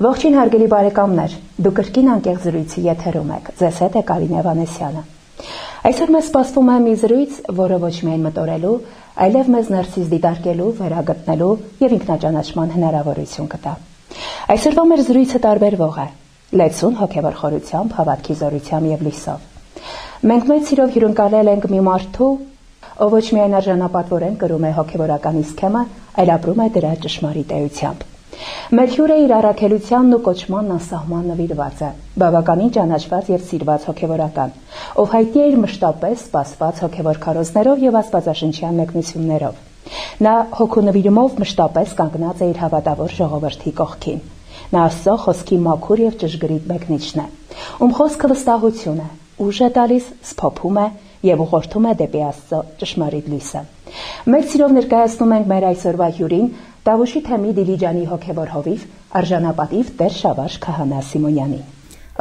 Ողջույն հարգելի բարեկամներ, դուք կրկին անկեղծ զրույցի եթերում եք, ձեզ հետ է Կարինե Վանեսյանը։ Այսօր մեզ սպասվում է մի զրույց, որը ոչ միայն մտորելու, այլև մեզ ներսից դիտարկելու, վերագտնելու եւ ինքնաճանաչման հնարավորություն կտա։ Այսօրվա մեր զրույցը տարբերվող է՝ լեցուն հոգեվոր խորությամբ, հավատքի զորությամբ եւ լույսով։ Մենք մեծ սիրով հյուրընկալել ենք մի մարդու, ով ոչ միայն արժանապատվորեն կրում է հոգեվորականի սքեմը, այլ ապրում է դրա ճշմարիտ էությամբ։ Մեր հյուրը իր առաքելությանն ու կոչմանն անսահման նվիրված է, բավականին ճանաչված եւ սիրված հոգեվորական, ով հայտնի է իր մշտապես սպասված հոգեվոր քարոզներով եւ աստվածաշնչյան մեկնություններով։ Նա հոգու նվիրումով մշտապես կանգնած է իր հավատավոր ժողովրդի կողքին։ Նա Աստծո խոսքի մաքուր եւ ճշգրիտ մեկնիչն է, ում խոսքը վստահություն է, ուժ է տալիս, սփոփում է եւ ուղղորդում է դեպի Աստծո ճշմարիտ լույսը։ Մեծ սիրով ներկայացնում ենք մեր այսօրվա հյուրին Տավուշի թեմի Դիլիջանի հոգևոր հովիվ, արժանապատիվ Տեր Շավարժ Քահանա Սիմոնյանին։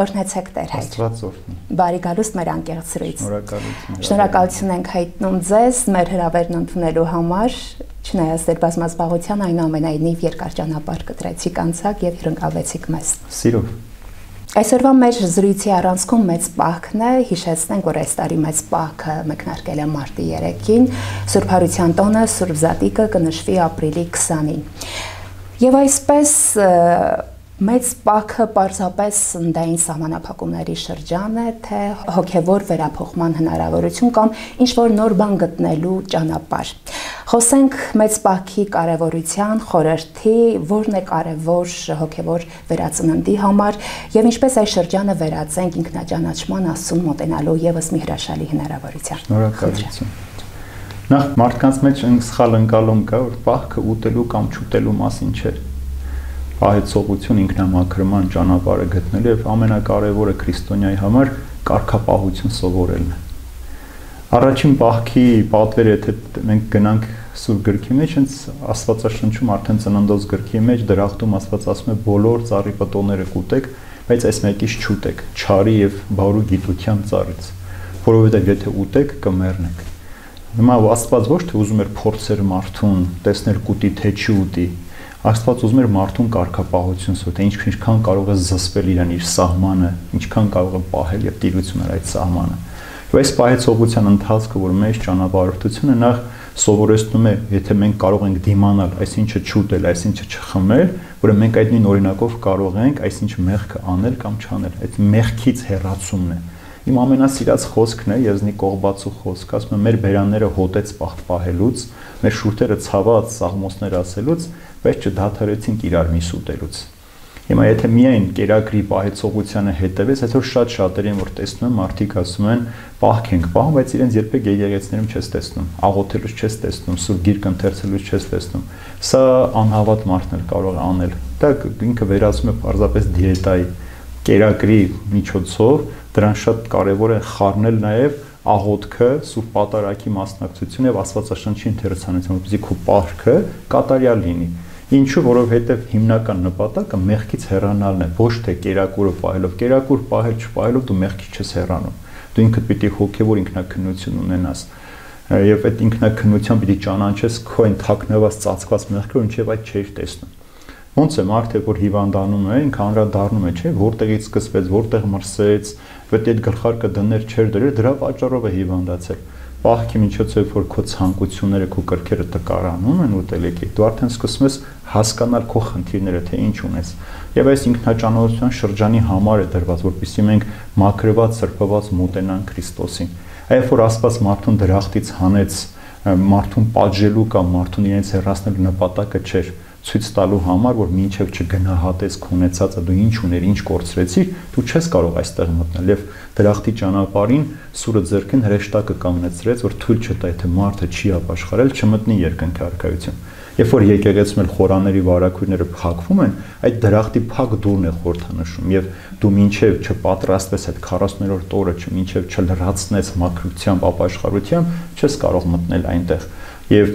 Օրհնեցեք Տեր հայր։ Աստված օրհնի։ Բարի գալուստ մեր անկեղծ զրույց։ Շնորհակալություն։ Շնորհակալություն ենք հայտնում ձեզ մեր հրավերն ընդունելու համար, չնայած դեր բազմազբաղության այնուամենայնիվ երկար ճանապարհ կտրեցիք անցաք եւ հյուրընկալվեցիք մեզ։ Սիրով։ Այսօրվա մեր զրույցի առանցքում մեծ պահքն է, հիշեցնենք, որ այս տարի մեծ պահքը մեկնարկել է մարտի 3-ին, Սուրբ Հարության տոնը, Սուրբ Զատիկը կնշվի ապրիլի 20-ին։ Եվ այսպես մեծ պահքը պարզապես սննդային սահմանափակումների շրջան է, թե հոգևոր վերափոխման հնարավորություն կամ ինչ-որ նոր բան գտնելու ճանապարհ։ Խոսենք մեծ պահքի կարևորության, խորհրդի, որն է կարևոր հոգևոր վերածննդի համար եւ ինչպես այս շրջանը վերածենք ինքնաճանաչման Աստծուն մոտենալու եւս մի հրաշալի հնարավորության։ Շնորհակալություն։ Նախ մարդկանց մեջ սխալ ընկալում կա, որ պահքը ուտելու կամ չուտելու մասին չէ։ Պահեցողություն, ինքնամաքրման ճանապարհը գտնելու եւ ամենակարևորը քրիստոնյայի համար կարգապահություն սովորելն է։ Առաջին պահքի պատվերը, եթե մենք գնանք Սուրբ գրքի մեջ, հենց Աստվածաշնչում արդեն Ծննդոց գրքի մեջ դրախտում Աստված ասում է բոլոր ծառի պտոները կուտեք, բայց այս մեկից չուտեք, չարի եւ բարու գիտության ծառից, որովհետեւ եթե ուտեք կմեռնեք։ Հիմա Աստված ոչ թե ուզում էր փորձեր մարդուն, տեսնել կուտի թե չի ուտի, Աստված ուզում էր մարդուն կարգապահություն սովորել, թե ինչքան կարող է զսպել իրան իր սահմանը, ինչքան կարող է պահել եւ տիրություն ունենալ այդ սահմանը։ Եվ այս պահեցողության ընթացքը, որ մեջ ճանապարհորդությունը նախ սովորեցնում է, եթե մենք կարող ենք դիմանալ, այսինչը չուտել, այսինչը չխմել, որ մենք այդ նույն օրինակով կարող ենք այսինչ մեղքը անել կամ չանել, այդ մեղքից հեռացումն է։ Իմ ամենասիրած խոսքն է Եզնի Կողբացու խոսքը, ասում է մեր բերանները հոտեց պահելուց, մեր շուրթերը ցաված սաղմոսներ ասելուց, բայց չդադարեցինք իրար միս ուտելուց։ Հիմա եթե միայն կերակրի պահեցողությանը հետևես, այսօր շատ շատեր են որ տեսնում են մարդիկ ասում են պահք ենք պահում, բայց իրենց երբեք եկեղեցիներում չես տեսնում, աղոթելուց չես տեսնում, սուրբ գիրք ընթերցելուց չես տեսնում։ Սա անհավատ մարդն էլ կարող է անել։ Դա ինքը վերածում է պարզապես դիետայի, կերակրի միջոցով, դրան շատ կարևոր է խառնել նաև աղոթքը, սուրբ պատարագի մասնակցություն եւ Աստվածաշնչի ընթերցանություն, որպեսզի քո պահքը կատարյալ լինի։ Ինչու, որովհետև հիմնական նպատակը մեղքից հեռանալն է, ոչ թե կերակուրը պահելով, կերակուր պահել չպահելով դու մեղքից չես հեռանում։ Դու ինքդ պիտի հոգևոր ինքնակնություն ունենաս եւ այդ ինքնակնությամբ պիտի ճանաչես քո այն թաքնված ծածկված մեղքը, որ ինչեւ այդ չէիր տեսնում։ Ոնց է մարդը, որ հիվանդանում է, ինքը անդրադառնում է, չէ՞, որտեղից սկսվեց, որտեղ մրսեց, որտեղ այդ գլխարկը դներ չեր դրել, դրա պատճառով է հիվանդացել։ Պահքի միջոցով որ քո ցանկությունները, քո կրքերը տկարանում են ուտելիքի, դու արդեն սկսում ես հասկանալ քո խնդիրները, թե ինչ ունես։ Եվ այս ինքնաճանաչության շրջանի համար է դրված, որպեսզի մենք մաքրված, սրբված մոտենանք Քրիստոսին։ Այլ որ Աստված մարդուն դրախտից հանեց, մարդուն պատժելու կամ մարդուն իրենց հեռացնելու նպատակը չէր, ցույց տալու համար, որ մինչև չգնահատես քո ունեցածը, դու ինչ ուներ, ինչ կորցրեցիր, դու չես կարող այստեղ մտնել եւ դրախտի ճանապարհին սուրը ձեռքին հրեշտակը կանգնեցրեց, որ թույլ չտա, եթե մարդը չի ապաշխարել, չմտնի երկնքի արքայություն։ Երբ որ եկեղեցում էլ խորանների վարակույրները փակվում են, այդ դրախտի փակ դուրն է խորհրդանշում եւ դու մինչև չպատրաստես այդ 40-րդ օրը, մինչև չլրացնես մաքրությամբ, ապաշխարությամբ, չես կարող մտնել այնտեղ։ Եվ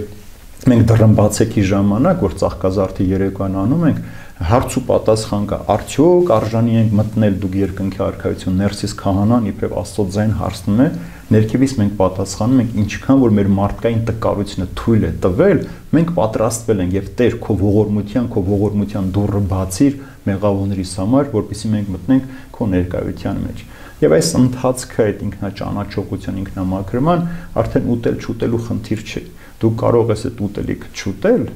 մենք դռնբացեքի ժամանակ, որ ծաղկազարդի երեկոյան անում ենք, հարց ու պատասխան կա, արդյոք արժանի ենք մտնել դուք երկնքի արքայություն, ներսից քահանան իբրև Աստծո ձայն հարցնում է, ներքևից մենք պատասխանում ենք, ինչքան որ մեր մարդկային տկարությունը թույլ է տվել, մենք պատրաստվել ենք եւ Տեր քո ողորմության դուռը բացիր մեղավորներիս համար, որպեսզի մենք մտնենք քո ներկայության մեջ։ Եվ այս ընթացքը այդ ինքնաճանաչողության, ինքնամաքրման արդեն ուտել-չուտելու խնդիր չի։ Դու կարող ես այդ ուտելիքը չուտել,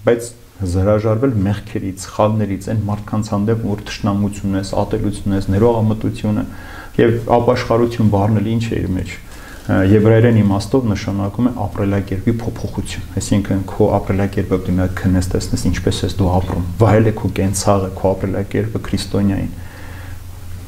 բայց հրաժարվել մեղքերից, սխալներից, այն մարդկանց հանդեպ, որ թշնամություն ես, ատելություն ես, ներողամտությունը եւ ապաշխարություն բառն ինչ է իր մեջ։ Եբրայերեն իմաստով նշանակում է ապրելակերպի փոփոխություն։ Այսինքն քո ապրելակերպը դու նա քնես տեսնես ինչպես ես դու ապրում։ Վայել է քո կենցաղը, քո ապրելակերպը քրիստոնյային։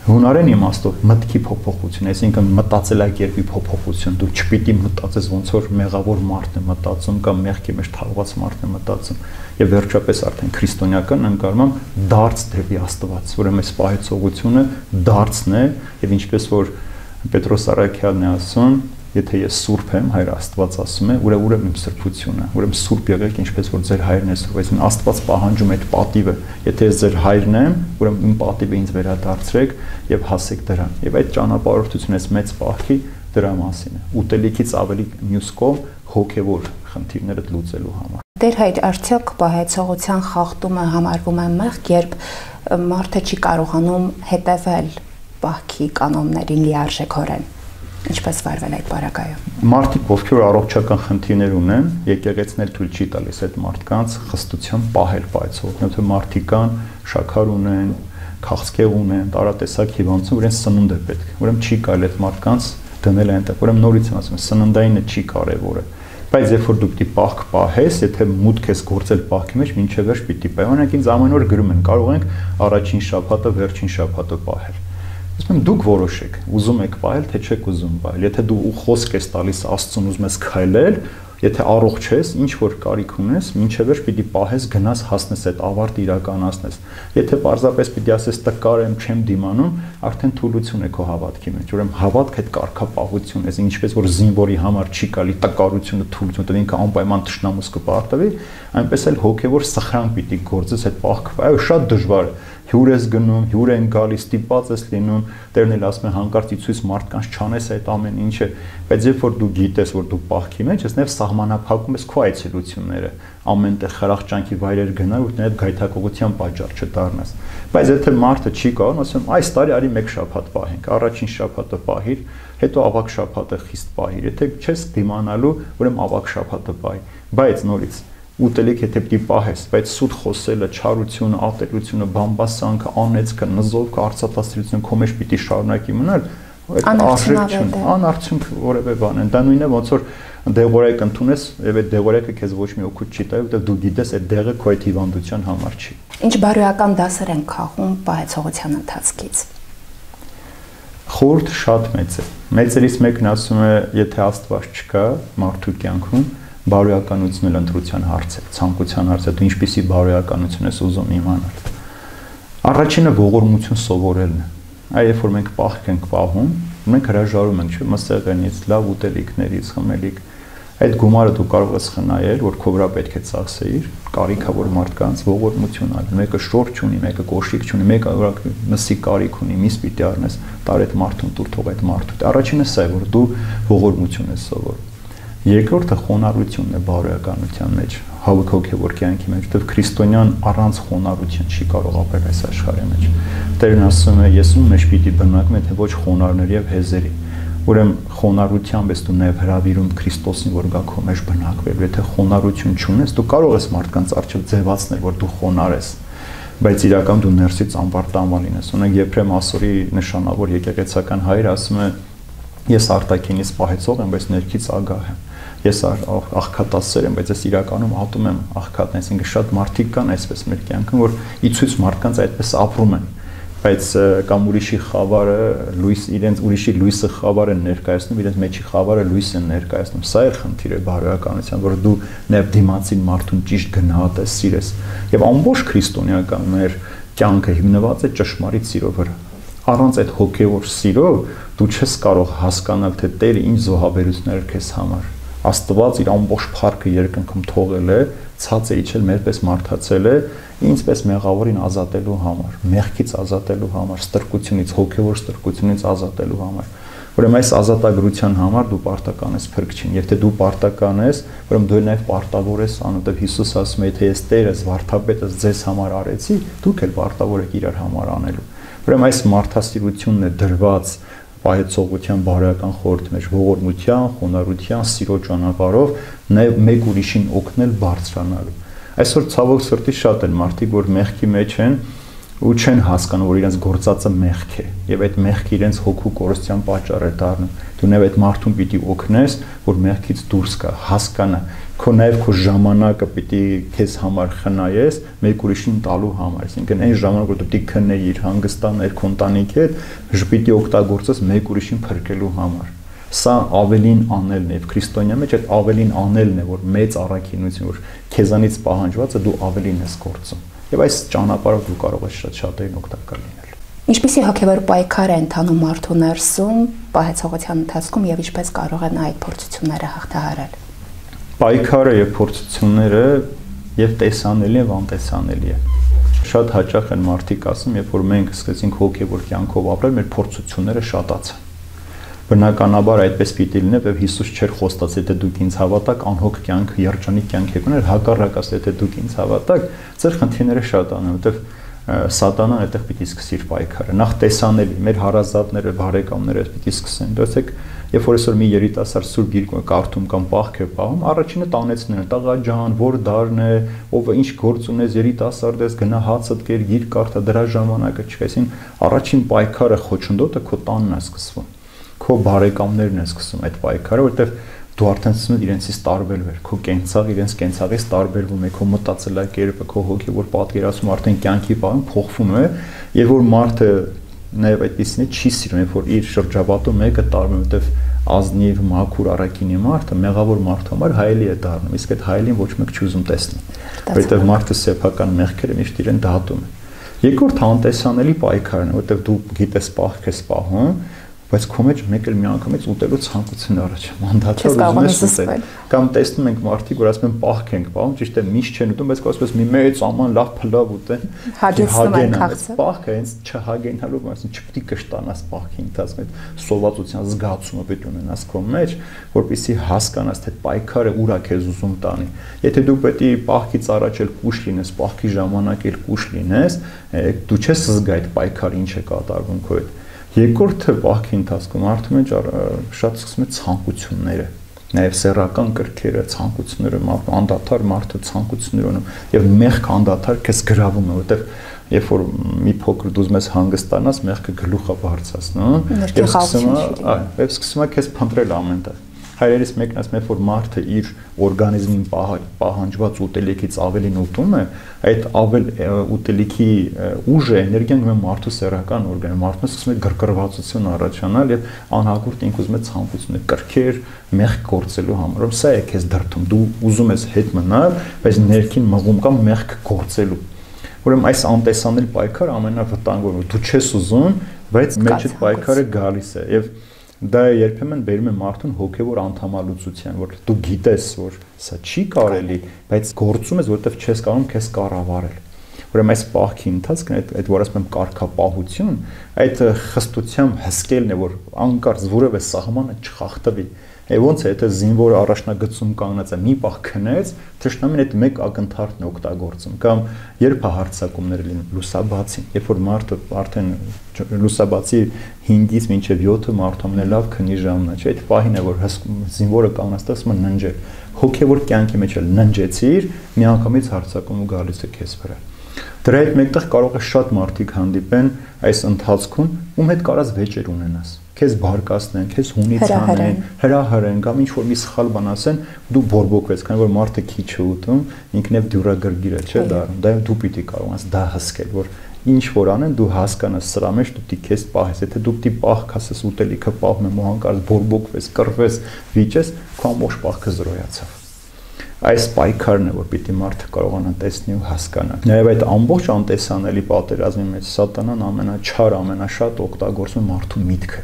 Հունարեն իմաստով մտքի փոփոխություն, այսինքն մտածելակերպի փոփոխություն, դու չպիտի մտածես ոնց որ մեղավոր մարդն է մտածում կամ մեղքի մեջ թաղված մարդն է մտածում, եւ վերջապես արդեն քրիստոնեական ընկալմամբ դարձ դեպի Աստված, ուրեմն այս պահեցողությունը դարձն է, եւ ինչպես որ Պետրոս Արաքյալն է ասում, եթե ես սուրբ եմ, Հայր Աստված ասում է, ուրեմն իմ սրբությունը, ուրեմն սուրբ եղեք, ինչպես որ ձեր հայրն է սուրբ, այսինքն Աստված պահանջում է այդ պատիվը, եթե ես ձեր հայրն եմ, ուրեմն իմ պատիվը ինձ վերադարձրեք եւ հասեք դրան։ Եվ այդ ճանապարհորդությունը մեծ պահքի դրա մասին է։ Ուտելիքից ավելի մյուս կողմ հոգեվոր խնդիրները լուծելու համար։ Տեր Հայր, արդյոք պահեցողության խախտումը համարվում է մեղք, երբ մարդը չի կարողանում հետևել պահքի կանոններին լիարժեքորեն։ Ինչպես վարվել այդ պարագայում։ Մարդիկ, ովքեր առողջական խնդիրներ ունեն, եկեղեցին էլ թույլ չի տալիս այդ մարդկանց խստությամբ պահել պահեցողությունը, թե մարդիկ կան, շաքար ունեն, քաղցկեղ ունեն, տարատեսակ հիվանդություն, իրենց սնունդ է պետք։ Ուրեմն չի կարելի այդ մարդկանց դնել այնտեղ։ Ուրեմն նորից եմ ասում, սննդայինը չի կարևորը։ Բայց երբ որ դու պիտի պահք պահես, եթե մուտք ես գործել պահքի մեջ, մինչև վերջ պիտի պահես։ Օրինակ ինձ ամեն օր գրում են, կարող ենք առաջին շաբաթը, վերջին շաբաթը պահել։ Ասում դուք որոշեք, ուզում եք պահել, թե չեք ուզում պահել։ Եթե դու խոսք ես տալիս Աստծուն, ուզում ես քայլել, եթե առողջ ես, ինչ որ կարիք ունես, մինչև վերջ պիտի պահես, գնաս հասնես այդ ավարտը իրականացնես։ Եթե պարզապես պիտի ասես տկար եմ, չեմ դիմանում, արդեն թուլություն է քո հավատքի մեջ։ Ուրեմն հավատք այդ կարգապահություն է, ինչպես որ զինվորի համար չի կարելի տկարությունը թուլություն, դա ինքը անպայման թշնամուս կպարտվի, այնպես էլ հոգևոր սխրանք պիտի գործես այդ պահքը։ Այո, շատ դժվար է։ Հյուր ես գնում, հյուր են գալիս, ստիպված ես լինում, Տերն էլ ասում է հանկարծ իցույց մարդկանց չանես այդ ամեն ինչը, բայց երբ որ դու գիտես, որ դու պահքի մեջ ես, նաև սահմանափակում ես քո այցելությունները, ամենտեղ խրախճանքի վայրեր գնալ, որ այդ գայթակղության պատճառ չդառնաս։ Բայց եթե մարդը չի կարող, ասում այս տարի արի մեկ շաբաթ պահենք, առաջին շաբաթը պահիր, հետո ավագ շաբաթը խիստ պահիր, եթե չես դիմանալու, ուրեմն ավագ շաբաթը պահի, բայց նորից ուտելիք եթե պիտի պահես, բայց սուտ խոսելը, չարությունը, ատելությունը, բամբասանքը, անեծքը, նզովքը, արծաթասիրությունը քո մեջ պիտի շարունակի մնալ, այդ արժեքություն, անարդյունք որևէ բան են։ Դա նույնն է ոնց որ դեղորայք ընդունես, եւ այդ դեղորայքը քեզ ոչ մի օգուտ չի տա, որտեղ դու գիտես այդ դեղը քո այդ հիվանդության համար չի։ Ինչ բարոյական դասեր են քաղում պահեցողության ընթացքից։ Խորհուրդ շատ մեծ է։ Մեծերից մեկն ասում է, եթե Աստված չկա մարդու կյանքում, բարոյականությունն էլ ընտրության հարց է, ցանկության հարց է, դու ինչպիսի բարոյականություն ես ուզում իմանալ։ Առաջինը ողորմություն սովորելն է։ Այ երբ որ մենք պահք ենք պահում, մենք հրաժարում ենք, չէ՞, մսեղենից, լավ ուտելիքներից, խմելիք։ Այդ գումարը դու կարող ես խնայել, որ քո վրա պետք է ծախսեիր, կարիքա որ մարդկանց ողորմություն ալ։ Մեկը շորջ ունի, մեկը կոշիկ չունի, մեկը մսի կարիք ունի, միս պիտի առնես, տար այդ մարդուն տուր թող այդ մարդու։ Առաջինը սա է, որ դու ողորմություն ես սովորում։ Երկրորդը խոնարհությունն է բարոյականության մեջ, հոգևոր կյանքի մեջ, որտեղ քրիստոնյան առանց խոնարհության չի կարող ապրել այս աշխարհի մեջ։ Տերն ասում է, ես ում մեջ պիտի բնակվեմ, եթե ոչ խոնարհների եւ հեզերի։ Ուրեմն խոնարհությամբ ես դու նաև հրավիրում Քրիստոսին, որ գա քո մեջ բնակվել։ Եթե խոնարհություն չունես, դու կարող ես մարդկանց առջև ձևացնել, որ դու խոնարհ ես, բայց իրական դու ներսից անբարտանվալ լինես։ Ունենք Եփրեմ Ասորի նշանավոր եկեղեցական հայր ասում է, ես արտաքինից պահեցող եմ, բայց ներքից ագահ եմ։ Ես աղքատասեր եմ, բայց ես իրականում ատում եմ աղքատն, այսինքն շատ մարդիկ կան այսպես մեր կյանքում, որ իցույց մարդկանց այդպես ապրում են, բայց կամ ուրիշի խավարը լույս իրենց ուրիշի լույսը խավար են ներկայացնում, իրենց մեջի խավարը լույս են ներկայացնում։ Սա է խնդիրը բարոյականության, որ դու նաև դիմացին մարդուն ճիշտ գնահատես, սիրես։ Եվ ամբողջ քրիստոնեական մեր կյանքը հիմնված է ճշմարիտ սիրո վրա։ Առանց այդ հոգևոր սիրով դու չես կարող հասկանալ, թե Տերը ինչ զոհաբերություններ քեզ համար։ Աստված իր ամբողջ փառքը երկնքում թողել է, ցած է իջել, մերպես մարդացել է, ինձպես մեղավորին ազատելու համար, մեղքից ազատելու համար, ստրկությունից, հոգևոր ստրկությունից ազատելու համար։ Ուրեմն այս ազատագրության համար դու պարտական ես Փրկչին, եւ թե դու պարտական ես, ուրեմն դու նաև պարտավոր ես, անուտև Հիսուս ասում է, թե ես Տերս, վարդապետս ձեզ համար արեցի, դուք էլ պարտավոր եք իրար համար անելու։ Ուրեմն այս մարդասիրությունն է դրված պահեցողության բարոյական խորհուրդ մեջ, ողորմության, խոնարհության, սիրո ճանապարհով մեկ ուրիշին օգնել բարձրանալու։ Այսօր ցավոք սրտի շատ են մարդիկ, որ մեղքի մեջ են ու չեն հասկանում, որ իրենց գործածը մեղք է, եւ այդ մեղքը իրենց հոգու կորստյան պատճառ է դառնում։ Դու նաև այդ մարդուն պիտի օգնես, որ մեղքից դուրս գա, հասկանա, քո նաև քո ժամանակը պիտի քեզ համար խնայես մեկ ուրիշին տալու համար, այսինքն այն ժամանակ, որ դու պիտի քննեիր, հանգստանալ քո ընտանիքի հետ, պիտի օգտագործես մեկ ուրիշին փրկելու համար։ Սա ավելին անելն է, եւ քրիստոնյա մեջ այդ ավելին անելն է, որ մեծ առաքինություն, որ քեզանից պահանջվածը դու ավելին ես գործում։ Եվ այս ճանապարհով դու կարող ես շատ-շատերին օգտակար լինել։ Ինչպիսի հոգևոր պայքար է ընթանում մարդու ներսում պահեցողության ընթացքում եւ ինչպես կարող են այդ փորձությունները հաղթահարել։ Պայքարը եւ փորձությունները եւ տեսանելի եւ անտեսանելի է։ Շատ հաճախ են մարդիկ ասում, երբ որ մենք սկսեցինք հոգևոր կյանքով ապրել, մեր փորձությունները շատացան։ Բնականաբար այդպես պիտի լինի, եւ Հիսուս չէր խոստաց, եթե դուք ինձ հավատաք, անհոգ կյանք, երջանիկ կյանք եք ուներ, հակառակ ասել, եթե դուք ինձ հավատաք, ձեր խնդիրները շատանում, որովհետեւ սատանան այդտեղ պիտի սկսի իր պայքարը։ Նախ տեսանելի, մեր հարազատները, բարեկամները պիտի սկսեն։ Դասեք, երբ որ այսօր մի երիտասարդ սուրբ գիրք կարդում կամ պահք է պահում, առաջինը տանեցնել, տղա ջան, որ դարն է, ով ինչ գործ ունես, երիտասարդ ես, գնա հացդ կեր, գիրք կարդա, դրա ժամանակը չկա, այսին առաջին պայքարը խոչընդոտը քո տանն է սկսվում։ Քո բարեկամներն են սկսում այդ պայքարը, որովհետև դու արդեն սկսում ես իրենցից տարբերվել, քո կենցաղ իրենց կենցաղից տարբերվում է, քո մտածելակերպը, քո հոգևոր պատկերացումը արդեն կյանքի բան փոխվում է, եւ որ մարդը նաեւ այդպեսին է չի սիրում, երբ որ իր շրջապատում մեկը տարբերում, որովհետև ազնիվ, մաքուր, առաքինի մարդը մեղավոր մարդու համար հայելի է դառնում, իսկ այդ հայելին ոչ մեկ չի ուզում տեսնել, որովհետև մարդը սեփական մեղքերը միշտ իրեն դատում է։ Երկրորդ անտեսանելի պայքարն է, որովհետև դու գիտես պահք ես պահում, բայց քո մեջ մեկ էլ միանգամից ուտելու ցանկություն առաջ մանդատը ուզում ես ուտել կամ տեսնում ենք մարդիկ որ ասում են պահք ենք պահում ճիշտ է միշտ չեն ուտում բայց ասում ես մի մեծ աման լավ փլավ ուտեն հագեցնում պահքը հենց չհագենալու ասում չպետք է կշտանաս պահքի ընթացքում այդ սովածության զգացումը պետք է ունենաս քո մեջ որպեսզի հասկանաս թե պայքարը ուր է քեզ ուզում տանի եթե դու պետք է պահքից առաջ էլ կուշ լինես պահքի ժամանակ էլ կուշ լինես դու չես զգա այդ պայքարը ինչ է կատարվում քո հետ Երկրորդը պահքի ընթացքում մարդու մեջ շատ սկսում է ցանկությունները, նաև սեռական կրքերը, ցանկությունները, անդադար մարդը ցանկություններ ունում եւ մեղք անդադար քեզ գրավում է, որովհետեւ երբ որ մի փոքր դու ուզում ես հանգստանաս, մեղքը գլուխը բարձրացնում, եւ սկսում է քեզ փնտրել ամենտեղ։ Հայրերից մեկն ասում է, որ մարդը իր օրգանիզմին պահանջված ուտելիքից ավելին ուտում է, այդ ավել ուտելիքի ուժը, էներգիան գնում է մարդու սեռական օրգանիզմը, մարդուն սկսում է գրգռվածություն առաջանալ եւ անհագուրտ ինք ուզում է ցանկություն է կրքեր, մեղք գործելու համար։ Սա է քեզ դրդում, դու ուզում ես հետ մնալ, բայց ներքին մղում կա մեղք գործելու։ Ուրեմն այս անտեսանելի պայքարը ամենավտանգավորը, դու չես ուզում, բայց մեջդ պայքարը գալիս է եւ դա երբեմն բերում է մարդուն հոգևոր անդամալուծության, որ դու գիտես, որ սա չի կարելի, բայց գործում ես, որովհետև չես կարող քեզ կառավարել։ Ուրեմն այս պահքի ընթացքն այդ որ ասում եմ կարգապահություն, այդ խստությամբ հսկելն է, որ անկարծ որևէ սահմանը չխախտվի։ Ոնց է, եթե զինվորը առաջնագծում կանգնած է, մի պահ քնեց, թշնամին այդ մեկ ակնթարթն է օգտագործում, կամ երբ է հարձակումներ լինում, լուսաբացին, երբ որ մարդը արդեն լուսաբացի 5-ից մինչև 7 մարդու ամենալավ քնի ժամն է, չէ՞, այդ պահին է, որ զինվորը կանգնած ասում է ննջել, հոգևոր կյանքի մեջ էլ ննջեցիր, միանգամից հարձակումը գալիս է քեզ վրա։ Դրա հետ մեկտեղ կարող է շատ մարդիկ հանդիպեն այս ընթացքում, ում հետ կարաս վեճեր ունենաս։ Քեզ բարկացնեն, քեզ հունից անեն, հրահրեն կամ ինչ որ մի սխալ բան ասեն, դու բորբոքվես, քանի որ մարդը քիչ է ուտում, ինքնև դյուրագրգիռ է, չէ՞ դառնում։ Դա դու պիտի կարողանաս դա հսկել, որ ինչ որ անեն, դու հասկանաս սրա մեջ դու պիտի քեզ պահես, եթե դու պիտի պահք ասես ուտելիքը պահում եմ ու հանկարծ բորբոքվես, կռվես, վիճես, քո ամբողջ պահքը զրոյացավ։ Այս պայքարն է, որ պիտի մարդը կարողանա տեսնի ու հասկանա։ Նաև այդ ամբողջ անտեսանելի պատերազմի մեջ սատանան ամենաչար, ամենաշատ օգտագործում մարդու միտքը։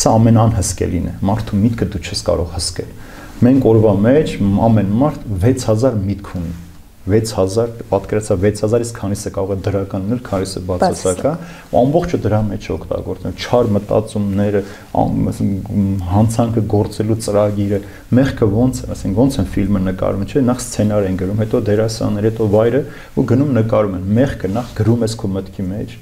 Սա ամենանհսկելին է։ Մարդու միտքը դու չես կարող հսկել։ Մենք օրվա մեջ ամեն մարդ 6000 միտք ունի։ 6000, պատկերացա 6000-ից քանիսը կարող է դրական լինել, քանիսը բացասական, ամբողջը դրա մեջ օգտագործել, չար մտածումները, հանցանքը գործելու ծրագիրը, մեղքը ոնց է, ասենք ոնց են ֆիլմը նկարում, չէ՞, նախ սցենար են գրում, հետո դերասանները, հետո վայրը ու գնում նկարում են։ Մեղքը նախ գրում ես քո մտքի մեջ,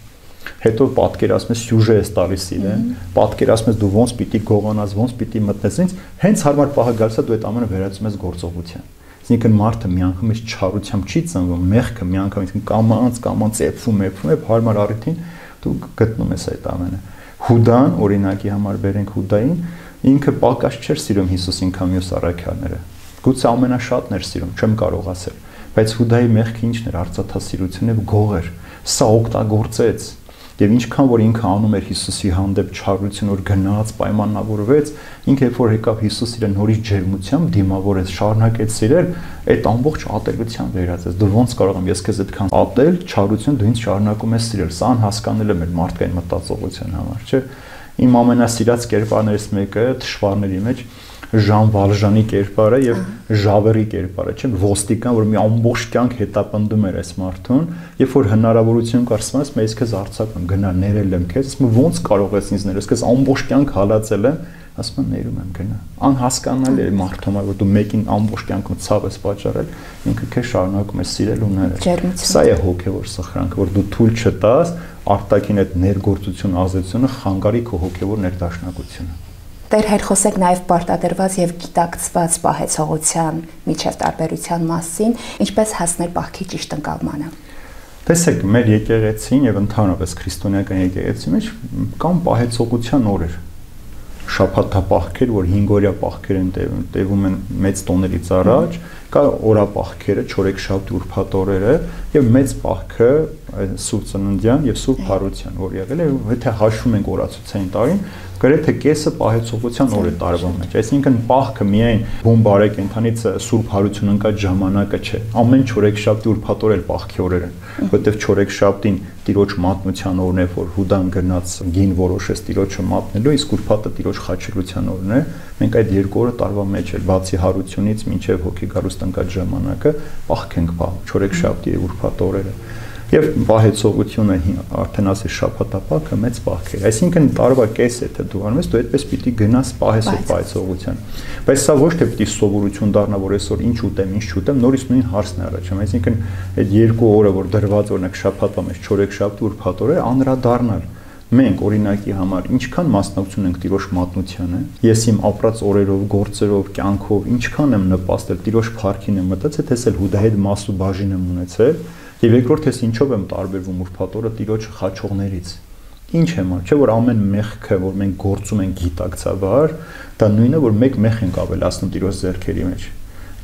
հետո պատկերացնում ես սյուժե ես տալիս իրեն, պատկերացնում ես դու ոնց պիտի գողանաս, ոնց պիտի մտնես, հենց հարմար պահը գալիս է դու այդ ամենը վերածում ես գործողության։ Այսինքն մարդը մի անգամ is չարությամբ չի ծնվում, մեղքը մի անգամ կամանց էփվում է, հարմար առիթին դու գտնում ես այդ ամենը։ Հուդան, օրինակի համար բերենք Հուդային, ինքը պակաս չէր սիրում Հիսուսին քան մյուս առաքյալները։ Գուցե ամենաշատն էր սիրում, չեմ կարող ասել, բայց Հուդայի մեղքը ինչն էր, արծաթասիրություն եւ գող էր։ Սա օգտագործեց Եվ ինչքան որ ինքը անում էր Հիսուսի հանդեպ չարություն, որ գնաց, պայմանավորվեց, ինքը երբ որ եկավ Հիսուս իր նորից ջերմությամբ դիմավորեց, շարունակեց սիրել, այդ ամբողջ ատելության վերածեց։ Դու ոնց կարող եմ ես քեզ այդքան ատել, չարություն, դու ինձ շարունակում ես սիրել։ Սա անհասկանալի է մեր մարդկային մտածողության համար, չէ՞։ Իմ ամենասիրած կերպարներից մեկը թշվառների մեջ Ժան Վալժանի կերպարը եւ Ժավերի կերպարը, չէ՞, ոստիկան, որ մի ամբողջ կյանք հետապնդում էր այս մարդուն, երբ որ հնարավորություն կար, ասում ես, մեզ քեզ արձակում, գնա ներել եմ քեզ, ասում ոնց կարող ես ինձ ներել, քեզ ամբողջ կյանք հալածել եմ, ասում եմ ներում եմ, գնա։ Անհասկանալի է մարդու համար, որ դու մեկին ամբողջ կյանքում ցավ ես պատճառել, ինքը քեզ շարունակում է սիրել ու ներել։ Սա է հոգեվոր սխրանքը, որ դու թույլ չտաս արտաքին այդ ներգործություն ազդեցությունը խանգարի քո հոգեվոր ներդաշնակությունը։ Տեր Հայր, խոսեք նաև պարտադրված եւ գիտակցված պահեցողության միջև տարբերության մասին, ինչպես հասնել պահքի ճիշտ ընկալմանը։ Տեսեք, մեր եկեղեցին եւ ընդհանրապես քրիստոնեական եկեղեցի մեջ կան պահեցողության օրեր։ Շաբաթապահքեր, որ 5-օրյա պահքեր են տևում են մեծ տոներից առաջ, կա օրապահքերը, չորեքշաբթի ուրբաթ օրերը եւ մեծ պահքը Սուրբ Ծննդյան եւ Սուրբ Հարության, որ եղել է, եթե հաշվում ենք օրացուցային տարին, գրեթե կեսը պահեցողության օր է տարվա մեջ։ Այսինքն պահքը միայն բուն բարեկենդանից Սուրբ Հարություն ընկած ժամանակը չէ։ Ամեն չորեքշաբթի ուրբաթ օր էլ պահքի օրեր են, որտեղ չորեքշաբթին Տիրոջ մատնության օրն է, որ Հուդան գնաց գին որոշեց Տիրոջը մատնելու, իսկ ուրբաթը Տիրոջ խաչելության օրն է։ Մենք այդ երկու օրը տարվա մեջ էլ բացի Հարությունից մինչև հոգի գալուստ ընկած ժամանակը պահք ենք պահում, չորեքշաբթի եւ ուրբաթ օրերը։ Եվ պահեցողությունը արդեն ասի շաբաթապահքը մեծ պահք է։ Այսինքն տարվա կես եթե դու անում ես, դու այդպես պիտի գնաս պահես այդ պահեցողության։ Բայց սա ոչ թե պիտի սովորություն դառնա, որ այսօր ինչ ուտեմ, ինչ չուտեմ, նորից նույն հարցն է առաջանում։ Այսինքն այդ երկու օրը, որ դրված օրինակ շաբաթվա մեջ չորեքշաբթի ուրբաթ օրը անդրադառնալ։ Մենք օրինակի համար ինչքան մասնակցություն ենք Տիրոջ մատնությանը, ես իմ ապրած օրերով, գործերով, կյանքով ինչքան եմ նպաստել Տիրոջ փառքին եմ մտածել, թե սել Հուդայի հետ մաս ու բաժին եմ ունեցել, եւ երկրորդ ես ինչով եմ տարբերվում ուրբաթ օրը Տիրոջ խաչողներից։ Ինչ եմ ա, չէ՞ որ ամեն մեղքը, որ մենք գործում ենք գիտակցաբար, դա նույնը որ մեկ մեղ ենք ավելացնում Տիրոջ ձեռքերի մեջ։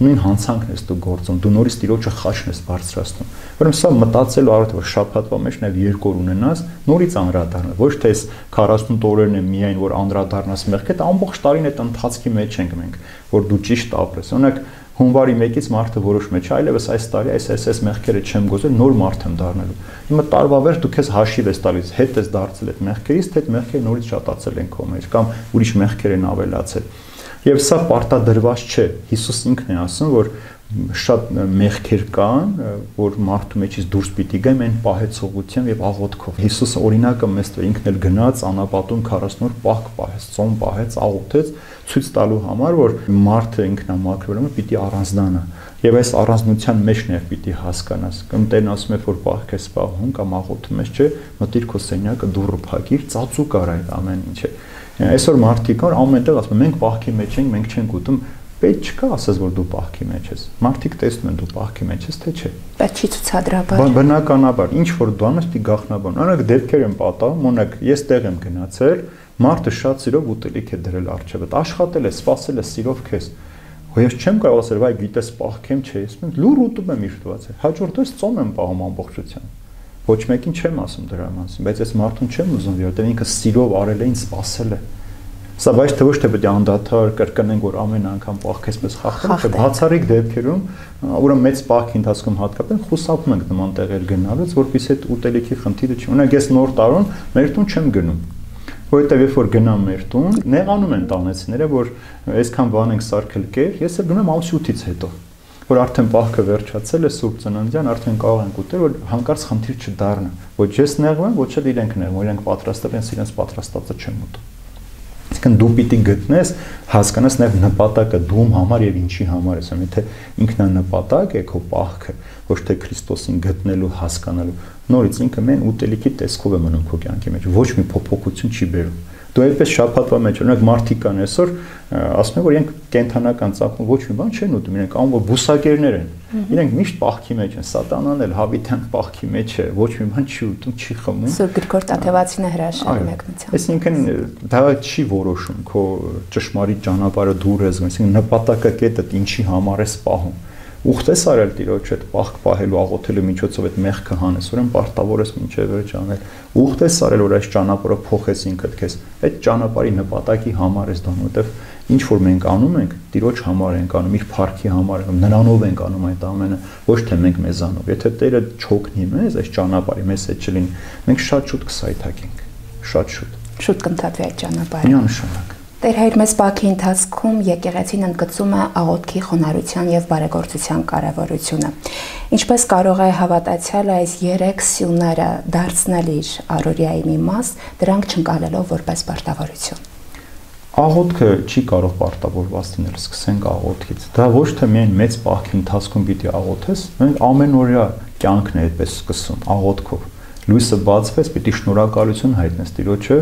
Նույն հանցանքն ես դու գործում, դու նորից Տիրոջը խաչն ես բարձրացնում։ Ուրեմն սա մտածելու առիթ որ շաբաթվա մեջ նաև երկու օր ունենաս, նորից անդրադառնալ։ Ոչ թե այս 48 օրերն է միայն որ անդրադառնաս մեղքը, դա ամբողջ տարին այդ ընթացքի մեջ ենք մենք, որ դու ճիշտ ապրես։ Օրինակ հունվարի 1-ից մարդը որոշում է, այլևս այս տարի այս մեղքերը չեմ գործել, նոր մարդ եմ դառնալու։ Հիմա տարվա վերջ դու քեզ հաշիվ ես տալիս, հետ ես դարձել այդ մեղքերից, թե այդ մեղքերը նորից շատացել են քո մեջ կամ ուրիշ մեղքեր են ավելացել։ Եվ սա պարտադրված չէ։ Հիսուս ինքն է ասում, որ շատ մեղքեր կան, որ մարդու մեջից դուրս պիտի գան այն պահեցողությամբ եւ աղոթքով։ Հիսուսը օրինակը մեզ տվեց, ինքն էլ գնաց անապատում 40 օր պահք պահեց, ծոմ պահեց, աղոթեց, ցույց տալու համար, որ մարդը ինքնամաքրվելը պիտի առանձնանա։ Եվ այս առանձնության մեջ նաև պիտի հասկանաս։ Կամ Տերն ասում է, որ պահք ես պահում կամ աղոթում ես, չէ, մտիր քո սենյակը դուռը փակիր, ծածուկ արա այդ ամեն ինչը։ Այսօր մարդիկ կան ամենտեղ ասում են մենք պահքի մեջ ենք, մենք չենք ուտում, պետք չկա ասես որ դու պահքի մեջ ես։ Մարդիկ տեսնում են դու պահքի մեջ ես, թե չէ։ Բայց չի ցուցադրաբար։ Բնականաբար, ինչ որ դու անես, պիտի գախնաբան։ Օրինակ դեպքեր եմ պատահում, օրինակ ես տեղ եմ գնացել, մարդը շատ սիրով ուտելիք է դրել առջևդ, աշխատել է, սպասել է սիրով քեզ։ Ես չեմ կարող ասել, վայ գիտես պահքեմ չէ, ես լուր ուտում եմ իր տված է։ Հաջորդ օրս ծոմ եմ պահում ամբողջությամբ։ Ոչ մեկին չեմ ասում դրա մասին, բայց այս մարդուն չեմ ուզում, որովհետև ինքը սիրով արել է, ինձ սпасել է։ Սա ոչ թե պետք է անդադար կրկնենք, որ ամեն անգամ պահքեսպես խախտել, թե բացառիկ դեպքերում, ուրեմն մեծ պահքի ընթացքում հատկապես խուսափում ենք նման տեղեր գնալուց, որովհետև այդ ուտելիքի խնդիրը չի։ Օրինակ ես նոր տարուն մեր տուն չեմ գնում։ Որովհետև երբ որ գնամ մեր տուն, նեղանում են տանեցիները, որ այսքան բան ենք սարքել կեր, ես էլ գնում ամսի 8-ից հետո, որ արդեն պահքը վերջացել է Սուրբ Ծննդյան, արդեն կարող ենք ուտել, որ հանկարծ խնդիր չդառնա, ոչ ես նեղվեմ, ոչ էլ իրենք նեղվում, իրենք պատրաստել են, իրենց պատրաստածը չեմ ուտում։ Այսինքն դու պիտի գտնես, հասկանաս նաև նպատակը դու համար եւ ինչի համար ես, եթե ինքնանպատակ է քո պահքը, ոչ թե Քրիստոսին գտնելու, հասկանալու, նորից ինքը մեն ուտելիքի տեսքով է մնում քո կյանքի մեջ, ոչ մի փոփոխություն չի բերում։ Դու այդպես շաբաթվա մեջ օրինակ մարդիկ կան այսօր ասում են որ իրենք կենթանական ծագում ոչ մի բան չեն ուտում, իրենք անում որ բուսակերներ են։ Իրենք միշտ պահքի մեջ են, սատանան էլ հավիտյան պահքի մեջ է, ոչ մի բան չի ուտում, չի խմում։ Սուրբ Գրքոր Տաթևացին է հրաշալի մեկնությամբ։ Այսինքն դա չի որոշում քո ճշմարիտ ճանապարհը դուր ես, այսինքն նպատակակետը ինչի համար ես պահում։ Ուխտես արել Տիրոջ հետ պահք պահելու աղոթելու միջոցով այդ մեղքը հանես, ուրեմն պարտավոր ես մինչև վերջ անել։ Ուխտես արել որ այս ճանապարհը փոխես ինքդ քեզ։ Այդ ճանապարհի նպատակի համար ես դառնում, որովհետև ինչ որ մենք անում ենք, Տիրոջ համար ենք անում, իր փառքի համար ենք, նրանով ենք անում այդ ամենը, ոչ թե մենք մեզանով։ Եթե Տերը չօգնի մեզ այս ճանապարհի մեզ հետ չլինի, մենք շատ շուտ կսայթակենք, շատ շուտ։ Շուտ կընթացվի այդ ճանապարհը։ Միանշանակ։ Տեր Հայր մեծ պահքի ընթացքում եկեղեցին ընդգծում է աղոթքի խոնարհության եւ բարեգործության կարեւորությունը։ Ինչպես կարող է հավատացյալը այս 3 սյուները դարձնել իր առօրյայի մի մաս, դրանք չընկալելով որպես պարտավորություն։ Աղոթքը չի կարող պարտավորված լինել, սկսենք աղոթքից։ Դա ոչ թե միայն մեծ պահքի ընթացքում պիտի աղոթես, մենք ամենօրյա կյանքն է այդպես սկսում աղոթքով։ Լույսը բացվեց, պիտի շնորհակալություն հայտնես Տիրոջը,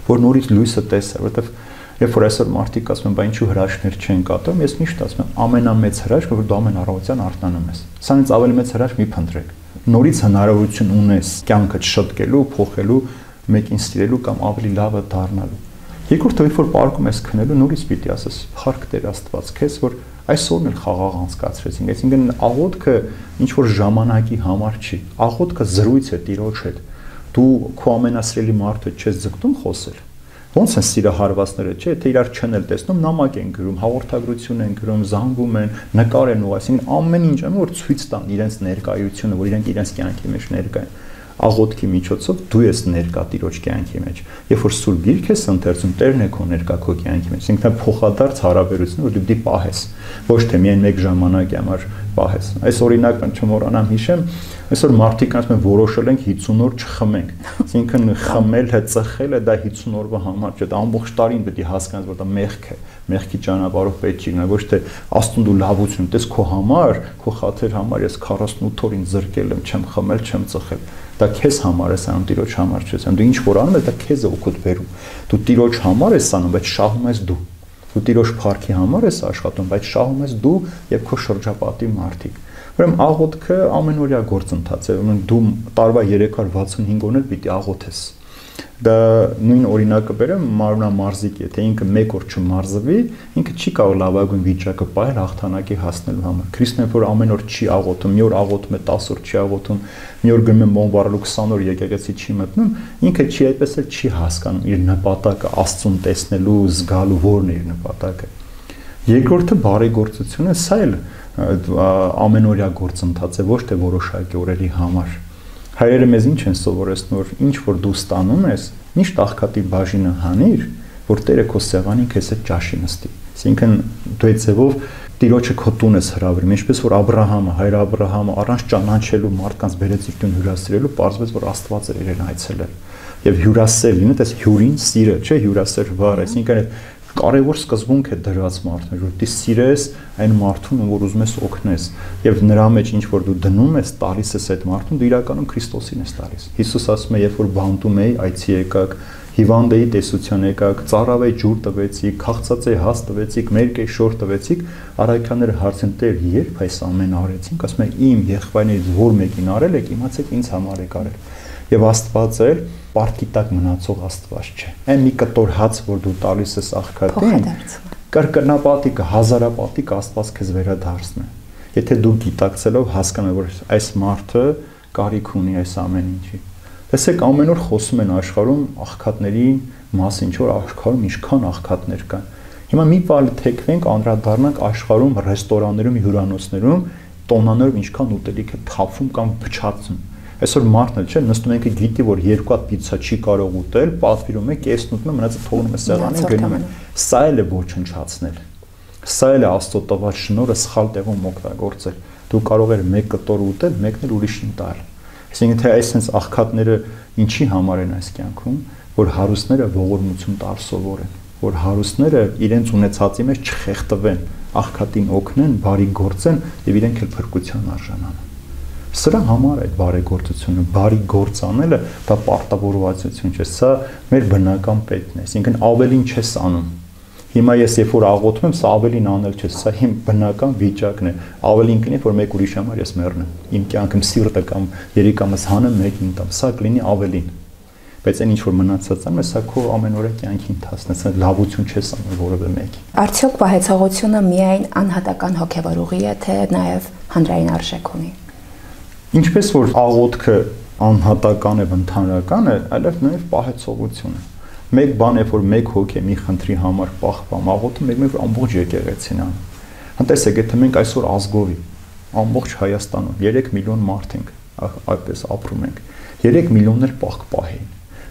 որ նորից լույսը տեսա, որովհետեւ երբ որ այսօր մարդիկ ասում են, բա ինչու հրաշքներ չեն կատարում, ես միշտ ասում եմ, ամենամեծ հրաշքը, որ դու ամեն առավոտյան արթնանում ես։ Սրանից ավելի մեծ հրաշք մի փնտրեք։ Նորից հնարավորություն ունես կյանքդ շտկելու, փոխելու, մեկին սիրելու կամ ավելի լավը դառնալու։ Երկրորդը, երբ որ պարկում ես քնելու, նորից պիտի ասես, փառք Տեր Աստված քեզ, որ այսօրն էլ խաղաղ անցկացրեցինք։ Այսինքն աղոթքը ինչ որ ժամանակի համար չի։ Աղոթքը զրույց է Տիրոջ հետ։ Դու քո ամենասիրելի մարդու հետ չես ձգտում խոսել։ Ոնց են սիրահարվածները, չէ՞, թե իրար չեն էլ տեսնում, նամակ են գրում, հաղորդագրություն են գրում, զանգում են, նկար են ու այսինքն ամեն ինչ անում որ ցույց տան իրենց ներկայությունը, որ իրենք իրենց կյանքի մեջ ներկա են։ Աղոթքի միջոցով դու ես ներկա Տիրոջ կյանքի մեջ։ Երբ որ Սուրբ Գիրք ես ընթերցում, Տերն է քո ներկա քո կյանքի մեջ։ Ինքնա փոխադարձ հարաբերություն, որ դու պիտի պահես, ոչ թե միայն մեկ ժամանակի համար պահես։ Այս օրինակը չմոռանամ հիշեմ, այսօր մարդիկ ասում են որոշել ենք 50 օր չխմենք։ Այսինքն խմելը, ծխելը դա 50 օրվա համար չէ, դա ամբողջ տարին պետք է հասկանաս, որ դա մեղք է, մեղքի ճանապարհով պետք չի գնալ, ոչ թե աստուն դու լավություն, տես քո համար, քո խաթեր համար ես 48 օր ինձ զրկել եմ, չեմ խմել, չեմ ծխել։ Դա քեզ համար ես անում, Տիրոջ համար չես անում։ Դու ինչ որ անում ես, դա քեզ է օգուտ բերում։ Դու Տիրոջ համար ես անում, բայց շահում ես դու։ Դու Տիրոջ փառքի համար ես աշխատում, բայց շահում ես դու եւ քո շրջապատի մարդիկ։ Ուրեմն աղոթքը ամենօրյա գործընթաց է, ուրեմն դու տարվա 365 օր պիտի աղոթես։ Դա նույն օրինակը բերեմ մարմնամարզիկ, եթե ինքը 1 օր չմարզվի, ինքը չի կարող լավագույն վիճակը պահել հաղթանակի հասնելու համար։ Քրիստոնը որ ամեն օր չի աղոթում, մի օր աղոթում է 10 օր չի աղոթում, մի օր գնում է մոնվարելու 20 օր եկեղեցի չի մտնում, ինքը չի այդպես էլ չի հասկանում իր նպատակը Աստծուն տեսնելու, զգալու որն է իր նպատակը։ Երկրորդը բարեգործությունը, սա էլ ամենօրյա գործընթաց է, ոչ թե որոշակի օրերի համար։ Հայրերը մեզ ինչ են սովորեցնում, որ ինչ որ դու ստանում ես, միշտ աղքատի բաժինը հանիր, որ Տերը քո սեղանին քեզ հետ ճաշի նստի։ Այսինքն դու այդ ձևով Տիրոջը քո տուն ես հրավիրում, ինչպես որ Աբրահամը, հայր Աբրահամը առանց ճանաչելու մարդկանց բերեց իր տուն հյուրասիրելու, պարզվեց որ Աստված էր իրեն այցելել։ Եվ հյուրասեր լինել, այս հյուրին սիրը, չէ, հյուրասեր վառ, այսինքն կարևոր սկզբունք է դրված մարդուն, որ դու սիրես այն մարդուն, որ ուզում ես օգնես, եւ նրա մեջ ինչ որ դու դնում ես, տալիս ես այդ մարդուն, դու իրականում Քրիստոսին ես տալիս։ Հիսուս ասում է, երբ որ բանտում էի, այցի եկաք, հիվանդ էի, տեսության եկաք, ծառավ էի, ջուր տվեցիք, քաղցած էի, հաց տվեցիք, մերկ էի, շոր տվեցիք, առաքյանները հարցին Տեր, երբ այս ամենը արեցինք, ասում է, իմ եղբայրներից որ մեկին արել եք, իմացեք ինձ համար եք արել։ Եվ Աստված էլ պարտքի տակ մնացող Աստված չէ։ Այն մի կտոր հաց, որ դու տալիս ես աղքատին, կրկնապատիկը, հազարապատիկ Աստված քեզ վերադարձնի։ Եթե դու գիտակցելով հասկանալ, որ այս մարդը կարիք ունի այս ամեն ինչի։ Տեսեք, ամեն օր խոսում են աշխարհում աղքատների մասին, ինչ որ աշխարհում ինչքան աղքատներ կան։ Հիմա մի բան թեքվենք, անդրադառնանք աշխարհում ռեստորաններում, հյուրանոցներում տոնաներով ինչքան ուտելիք է թափվում կամ փչացում։ Այսօր մարդն էլ չէ, նստում ենք գիտի, որ երկու հատ պիցա չի կարող ուտել, պատվիրում է, կեսն ուտում է, մնացը թողնում է սեղանին, գնում է։ Սա էլ է ոչնչացնել։ Սա էլ է Աստծո տված շնորհը սխալ տեղում օգտագործել։ Դու կարող ես մեկ կտոր ուտել, մեկն էլ ուրիշին տալ։ Այսինքն թե այսպես աղքատները ինչի համար են այս կյանքում, որ հարուստները ողորմություն տալ սովորեն, որ հարուստները իրենց ունեցածի մեջ չխեղդվեն, աղքատին օգնեն, բարի գործեն եւ իրենք էլ փրկության արժանան։ Սրա համար այդ բարեգործությունը, բարի գործ անելը դա պարտավորվածություն չէ, սա մեր բնական պետքն է, այսինքն ավելին չես անում։ Հիմա ես երբ որ աղոթում եմ, սա ավելին անել չէ, սա իմ բնական վիճակն է։ Ավելին կլինի, որ մեկ ուրիշ համար ես մեռնեմ։ Իմ կյանքում սիրտը կամ երիկամս հանեմ մեկին տամ, սա կլինի ավելին։ Բայց այն ինչ որ մնացած անում, սա քո ամենօրյա կյանքի ընթացն է, սա լավություն չես անում որևէ մեկի։ Արդյոք պահեցողությունը միայն անհատական հոգևոր ուղի է, թե նաև հանրային արժեք ունի։ Ինչպես որ աղոթքը անհատական եւ ընդհանրական է, այլև նաեւ պահեցողությունը։ Մեկ բան է, որ մեկ հոգի մի խնդրի համար պահպան, աղոթում մեկ որ ամբողջ եկեղեցին ան։ Հանդեսեք, եթե մենք այսօր ազգովի ամբողջ Հայաստանում 3 միլիոն մարդ ենք, այդպես ապրում ենք, 3 միլիոններ պահպահեին։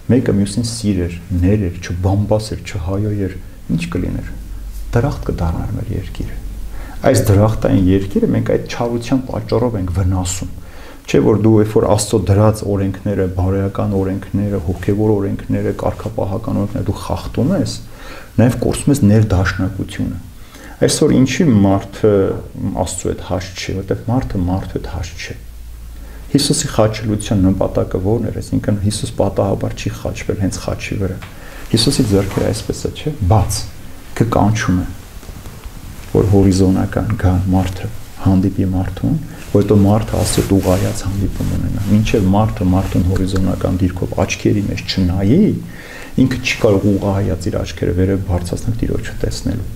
Մեկը մյուսին սիրեր, ներեր, չբամբասեր, չհայոյեր, ինչ կլիներ։ Դրախտ կդառնար մեր երկիրը։ Այս դրախտային երկիրը մենք այդ չարության պատճառով ենք վնասում։ Չէ որ դու երբ որ Աստծո դրած օրենքները, բարոյական օրենքները, հոգևոր օրենքները, կարգապահական օրենքները դու խախտում ես, նաև կորցնում ես ներդաշնակությունը։ Այսօր ինչի մարդը Աստծո հետ հաշտ չի, որտեղ մարդը մարդու հետ հաշտ չի։ Հիսուսի խաչելության նպատակը ո՞րն էր, այսինքն Հիսուս պատահաբար չի խաչվել հենց խաչի վրա։ Հիսուսի ձեռքերը այսպես է, չէ՞, բաց, կկանչում է, որ հորիզոնական գա մարդը հանդիպի մարդուն, որտեղ մարդը Աստծո ուղղայաց հանդիպում ունենա։ Մինչև մարդը մարդուն հորիզոնական դիրքով աչքերի մեջ չնայի, ինքը չի կարող ուղղայաց իր աչքերը վերև բարձրացնել Տիրոջը տեսնելու։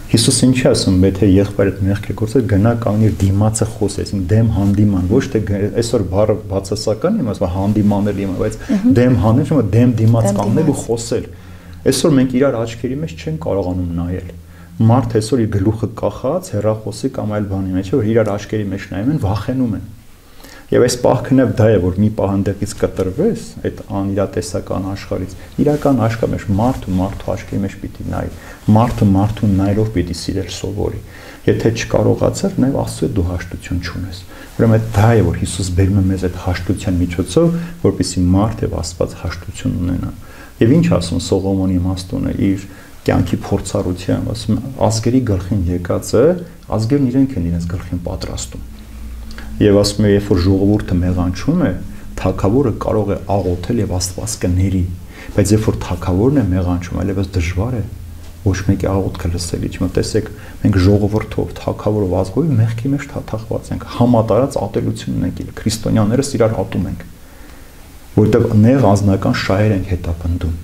Հիսուս ինչի ասում, եթե եղբայրդ մեղք է գործել, գնա կանգնիր դիմացը խոսես, դեմ հանդիման, ոչ թե այսօր բառը բացասական եմ ասում, հանդիմանել եմ, բայց դեմ հանել, դեմ դիմաց կանգնել ու խոսել։ Այսօր մենք իրար աչքերի մեջ չենք կարողանում նայել։ Մարդ այսօր իր գլուխը կախած հեռախոսի կամ այլ բանի մեջ որ իրար աչքերի մեջ նայում են, վախենում են։ Եվ այս պահքն դա է, որ մի պահ հանդեպից կտրվես այդ անիրատեսական աշխարհից, իրական աշխարհի մեջ մարդու աչքերի մեջ պիտի նայի, մարդը մարդուն նայելով պիտի սիրել սովորի։ Եթե չկարողացար, նաև Աստծո դու հաշտություն չունես։ Ուրեմն դա է, որ Հիսուս բերում է մեզ այդ հաշտության միջոցով, որպեսզի մարդ եւ Աստված հաշտություն ունենա։ Եվ ինչ ասում Սողոմոնի իմաստունը իր կյանքի փորձառությամբ, ասում ազգերի գլխին եկածը, ազգերն իրենք են իրենց գլխին պատրաստում։ Եվ ասում է, երբ որ ժողովուրդը մեղանչում է, թագավորը կարող է աղոթել եւ Աստված կների, բայց երբ որ թագավորն է մեղանչում, այլևս դժվար է ոչ մեկի աղոթքը լսել։ Իչմա տեսեք, մենք ժողովրդով, թագավորով, ազգով մեղքի մեջ թաթախված ենք, համատարած ատելություն ունենք, քրիստոնյաներս իրար ատում ենք, որտեղ նեղ անձնական շահեր ենք հետապնդում։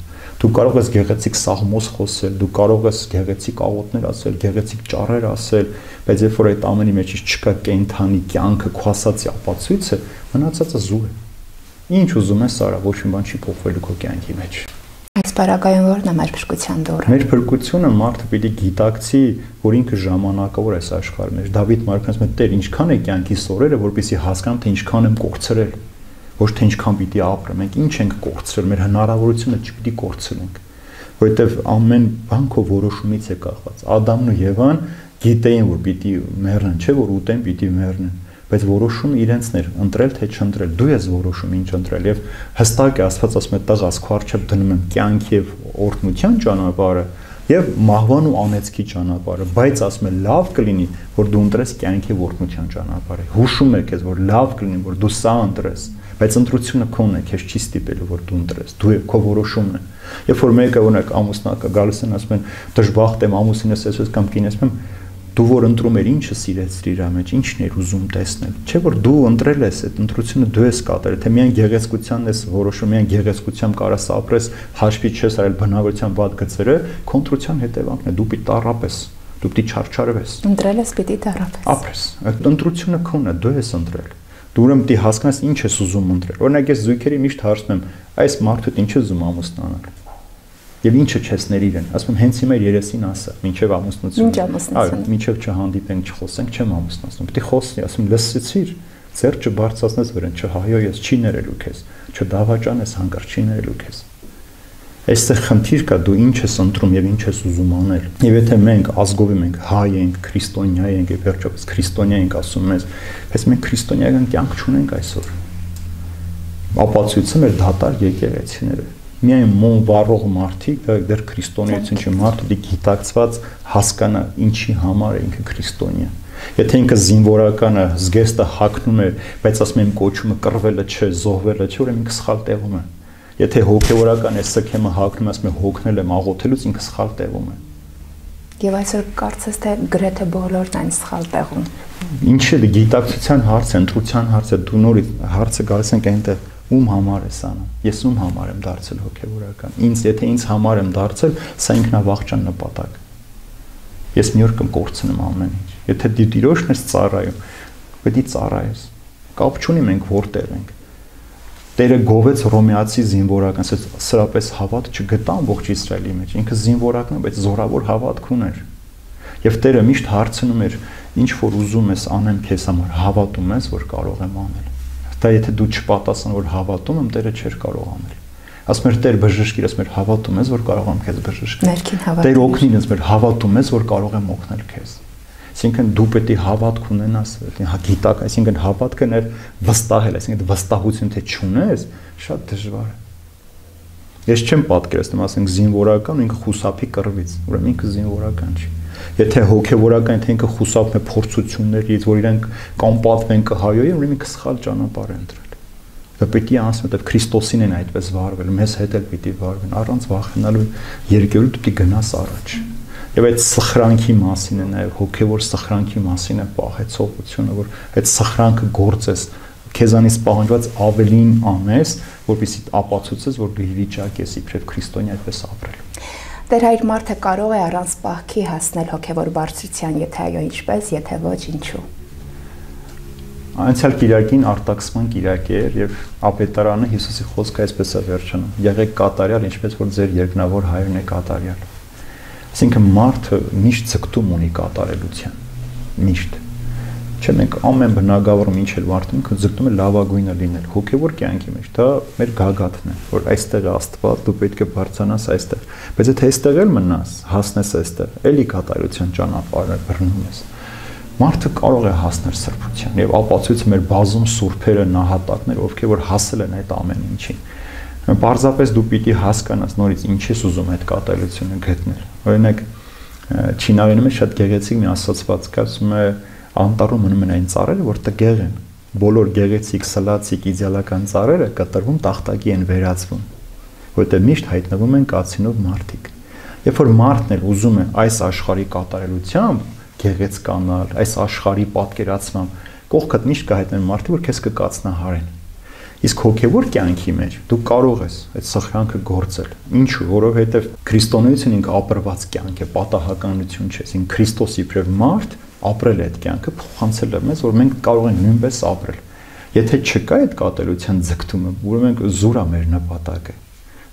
Դու կարող ես գեղեցիկ սաղմոս խոսել, դու կարող ես գեղեցիկ աղոթներ ասել, գեղեցիկ ճառեր ասել, բայց երբ որ այդ ամենի մեջից չկա կենթանի կյանքը, քո ասածի ապացույցը, մնացածը զու է։ Ինչ ուզում ես արա, ոչ մի բան չի փոխվելու քո կյանքի մեջ։ Այս բարակայում ո՞րն է մեր փրկության դոռը։ Մեր փրկությունը մարդը պիտի գիտակցի, որ ինքը ժամանակավոր է այս աշխարհի մեջ։ Դավիթ Մարգարեն ասում է՝ Տեր, ինչքան է կյանքի սորերը, որպեսզի հասկանամ, թե ինչքան եմ կորցրել։ Ոչ թե ինչքան պիտի ապրեմ, մենք ինչ ենք կորցրել, մեր հնարավորությունը չպիտի կորցնենք, որովհետև ամեն բան քո որոշումից է կախված։ Ադամն ու Եվան գիտեին, որ պիտի մեռնեն, չէ՞ որ ուտեն, պիտի մեռնեն, բայց որոշումը իրենցն էր, ընտրել թե չընտրել։ Դու ես որոշում ինչ ընտրել, եւ հստակ է Աստված ասում է՝ տղաս, քո առջև դնում եմ կյանքի եւ օրհնության ճանապարհը եւ մահվան ու անեծքի ճանապարհը, բայց ասում է լավ կլինի, որ դու ընտրես կյանքի օրհնության ճանապարհը։ Հուշում է քեզ, որ լավ կլինի, որ դու սա ընտրես, բայց ընտրությունը քոնն է, քեզ չի ստիպելու, որ դու ընտրես, դու քո որոշումն է։ Երբ որ մեկը օրինակ ամուսնակը գալիս են ասում են դժբախտ եմ, ամուսինս էս կամ կինս եմ, դու որ ընտրում ես ինչը սիրեցրի իր մեջ, ինչն էր ուզում տեսնել, չէ՞ որ դու ընտրել ես այդ ընտրությունը, դու ես կատարել, թե միայն գեղեցկությանն ես որոշում, միայն գեղեցկությամբ կարաս ապրես, հաշվի չես արել բնավորության վատ գծերը, քո ընտրության հետևանքն է, դու պիտի տառապես, դու պիտի չարչարվես։ Ընտրել ես պիտի տառապես։ Ապրես, այդ ընտրությունը քոնն է, դու ես ընտրել։ Դու ուրեմն պիտի հասկանաս ինչ ես ուզում ընտրել։ Օրինակ ես զույգերի միշտ հարցնում եմ, այս մարդուդ ինչ ես ուզում ամուսնանալ։ Եվ ինչը չես ներիրեն, ասում եմ հենց հիմա երեսին ասա, մինչև ամուսնությունը։ Ինչ ամուսնություն։ Այո, մինչև չհանդիպենք, չխոսենք, չեմ ամուսնացնում։ Պիտի խոսի, ասում լսեցիր, Ձեռքը բարձրացնես վրան, չհայոյես, չի ներելու քեզ, չդավաճանես հանկարծ, չի ներելու քեզ։ Այստեղ խնդիր կա, դու ինչ ես ընտրում եւ ինչ ես ուզում անել։ Եվ եթե մենք ազգովի մենք հայ ենք, քրիստոնյա ենք, եւ վերջապես քրիստոնյա ենք ասում մեզ, բայց մենք քրիստոնեական կյանք չունենք այսօր։ Ապացույցը մեր դատարկ եկեղեցիները։ Միայն մոն վառող մարդիկ, դեռ քրիստոնեություն չի մարդը դի գիտակցված հասկանա ինչի համար է ինքը քրիստոնյա։ Եթե ինքը զինվորականը զգեստը հագնում է, բայց ասում եմ կոչումը կռվելը չէ, զոհվելը չէ, ուրեմն ինքը սխալ տեղում է։ Եթե հոգևորական է սքեմը հագնում, ասում եմ հոգնել եմ աղոթելուց, ինքը սխալ տեղում է։ Եվ այսօր կարծես թե գրեթե բոլորն այն սխալ տեղում։ Ինչի՞ է գիտակցության հարց, ընտրության հարց է, դու նորից հարցը գալիս ենք այնտեղ ում համար ես անում։ Ես ում համար եմ դարձել հոգևորական։ Եթե ինձ համար եմ դարձել, սա ինքնավախճան նպատակ։ Ես մի օր կկորցնեմ ամեն ինչ։ Եթե դու Տիրոջն ես ծառայում, պետք է ծառայես։ Կապ չունի մենք որտեղ ենք։ Տերը գովեց ռոմեացի զինվորական, սրապես հավատ չգտա ողջ Իսրայելի մեջ։ Ինքը զինվորական է, բայց զորավոր հավատք ուներ։ Եվ Տերը միշտ հարցնում էր, ինչ որ ուզում ես անեմ քեզ համար, հավատում ես, որ կարող եմ անել։ Դա եթե դու չպատասխան, որ հավատում եմ, Տերը չէր կարող անել։ Ասում էր Տեր բժշկիր, ասում էր հավատում ես, որ կարող եմ քեզ բժշկել։ Տեր օգնին, ասում էր հավատում ես, որ կարող եմ օգնել քեզ։ Այսինքն դու պետք է հավատք ունենաս, գիտակ, այսինքն հավատքը ներ վստահել, այսինքն վստահություն թե չունես, շատ դժվար է։ Ես չեմ պատկերացնում, ասենք զինվորական ինքը խուսափի կռվից, ուրեմն ինքը զինվորական չի։ Եթե հոգևորական, թե ինքը խուսափում է փորձություններից, որ իրենք կամ պատվեն կհայոյեն, ուրեմն ինքը սխալ ճանապարհ է ընտրել։ Դա պետք է անցնել, որտեղ Քրիստոսին են այդպես վարվել, մեզ հետ էլ պիտի վարվեն, առանց վախենալու երկրորդ պիտի գնաս առաջ։ Եվ այդ սխրանքի մասին է նաև հոգևոր սխրանքի մասին է պահեցողությունը, որ այդ սխրանքը գործես, քեզանից պահանջված ավելին անես, որպեսզի ապացուցես, որ դու վիճակ ես իբրև քրիստոնյա այդպես ապրել։ Տեր հայր մարդը կարող է առանց պահքի հասնել հոգևոր բարձրության, եթե այո, ինչպես, եթե ոչ, ինչու։ Անցյալ կիրակին արտաքսման կիրակ էր եւ ապետարանը Հիսուսի խոսքը այսպես է վերջանում. եղեք կատարյալ, ինչպես որ ձեր երկնավոր հայրն է կատարյալ։ Այսինքն մարդը միշտ ցկտում ունի կատարելության, միշտ։ Չէ՞ մենք ամեն բնագավառում ինչ էլ մարդը ինքը ցկտում է լավագույնը լինել, հոգևոր կյանքի մեջ, դա մեր գագաթն է, որ այստեղ է Աստված, դու պետք է բարձրանաս այստեղ, բայց եթե այստեղ էլ մնաս, հասնես այստեղ, էլի կատարելության ճանապարհը բռնում ես։ Մարդը կարող է հասնել սրբության եւ ապացույցը մեր բազում սուրբերը նահատակներ, ովքեր որ հասել են այդ ամեն ինչին։ Պարզապես դու պիտի հասկանաս նորից ինչ ես ուզում այդ կատարելությունը գտնել։ Օրինակ Չինարենում շատ գեղեցիկ մի ասացված կա, ասում է անտառում մնում են այն ծառերը, որ տգեղ են։ Բոլոր գեղեցիկ, սլացիկ, իդեալական ծառերը կտրվում տախտակի են վերածվում, որտեղ միշտ հայտնվում են կացինով մարդիկ։ Երբ որ մարդն էլ ուզում է այս աշխարհի կատարելությամբ գեղեցկանալ, այս աշխարհի պատկերացմամբ, կողքդ միշտ կհայտնեն մարդիկ, որ քեզ կկացնահարեն։ Իսկ հոգևոր կյանքի մեջ դու կարող ես այդ սխրանքը գործել։ Ինչու՞, որովհետև քրիստոնեությունը ինքը ապրված կյանք է, պատահականություն չէ։ Այսինքն Քրիստոսի իբրև մարդ ապրել է այդ կյանքը, փոխանցել է մեզ, որ մենք կարող ենք նույնպես ապրել։ Եթե չկա այդ կատարելության ձգտումը, ուրեմն զուր է մեր նպատակը։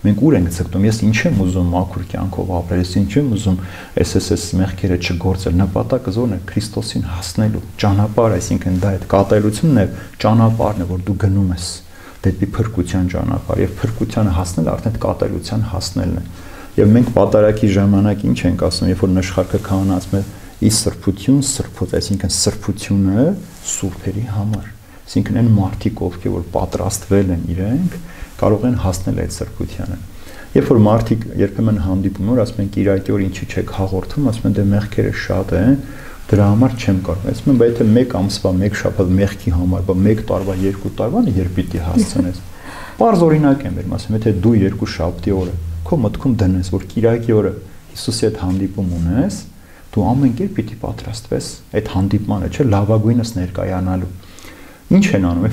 Մենք ուր ենք ցկտում, ես ինչ եմ ուզում մաքուր կյանքով ապրել, ես ինչ եմ ուզում SSS մեղքերը չգործել, նպատակը ո՞րն է Քրիստոսին հասնելու ճանապարհ, այսինքն դա այդ կատարելությունն է, ճանապարհն է, որ դու գնում ես դեպի փրկության ճանապարհ, եւ փրկությանը հասնել արդեն կատարելության հասնելն է։ Եվ մենք պատարակի ժամանակ ինչ ենք ասում, երբ որ նշխարքը քահանան ասում է՝ «Ի սրբություն սրբոց», այսինքն սրբությունը սուրբերի համար։ Այսինքն այն մարդիկ, ովքեր որ պատրաստվել են իրենք, կարող են հասնել այդ սրբությանը։ Երբ որ մարդիկ երբեմն հանդիպում որ ասում են Կիրակի օր ինչի չեք հաղորդում, ասում են դե մեղքերը շատ են, դրա համար չեմ կարող։ Ասում են բայց եթե 1 ամսվա 1 շաբաթ մեղքի համար, բա 1 տարվա 2 տարվան երբ պիտի հասցնես։ Պարզ օրինակ եմ վերում, ասում եթե դու 2 շաբթի օրը քո մտքում դնես, որ Կիրակի օրը Հիսուսի հետ հանդիպում ունես, դու ամեն կերպ պիտի պատրաստվես այդ հանդիպմանը, չէ, լավագույնս ներկայանալու։ Ինչ են անում,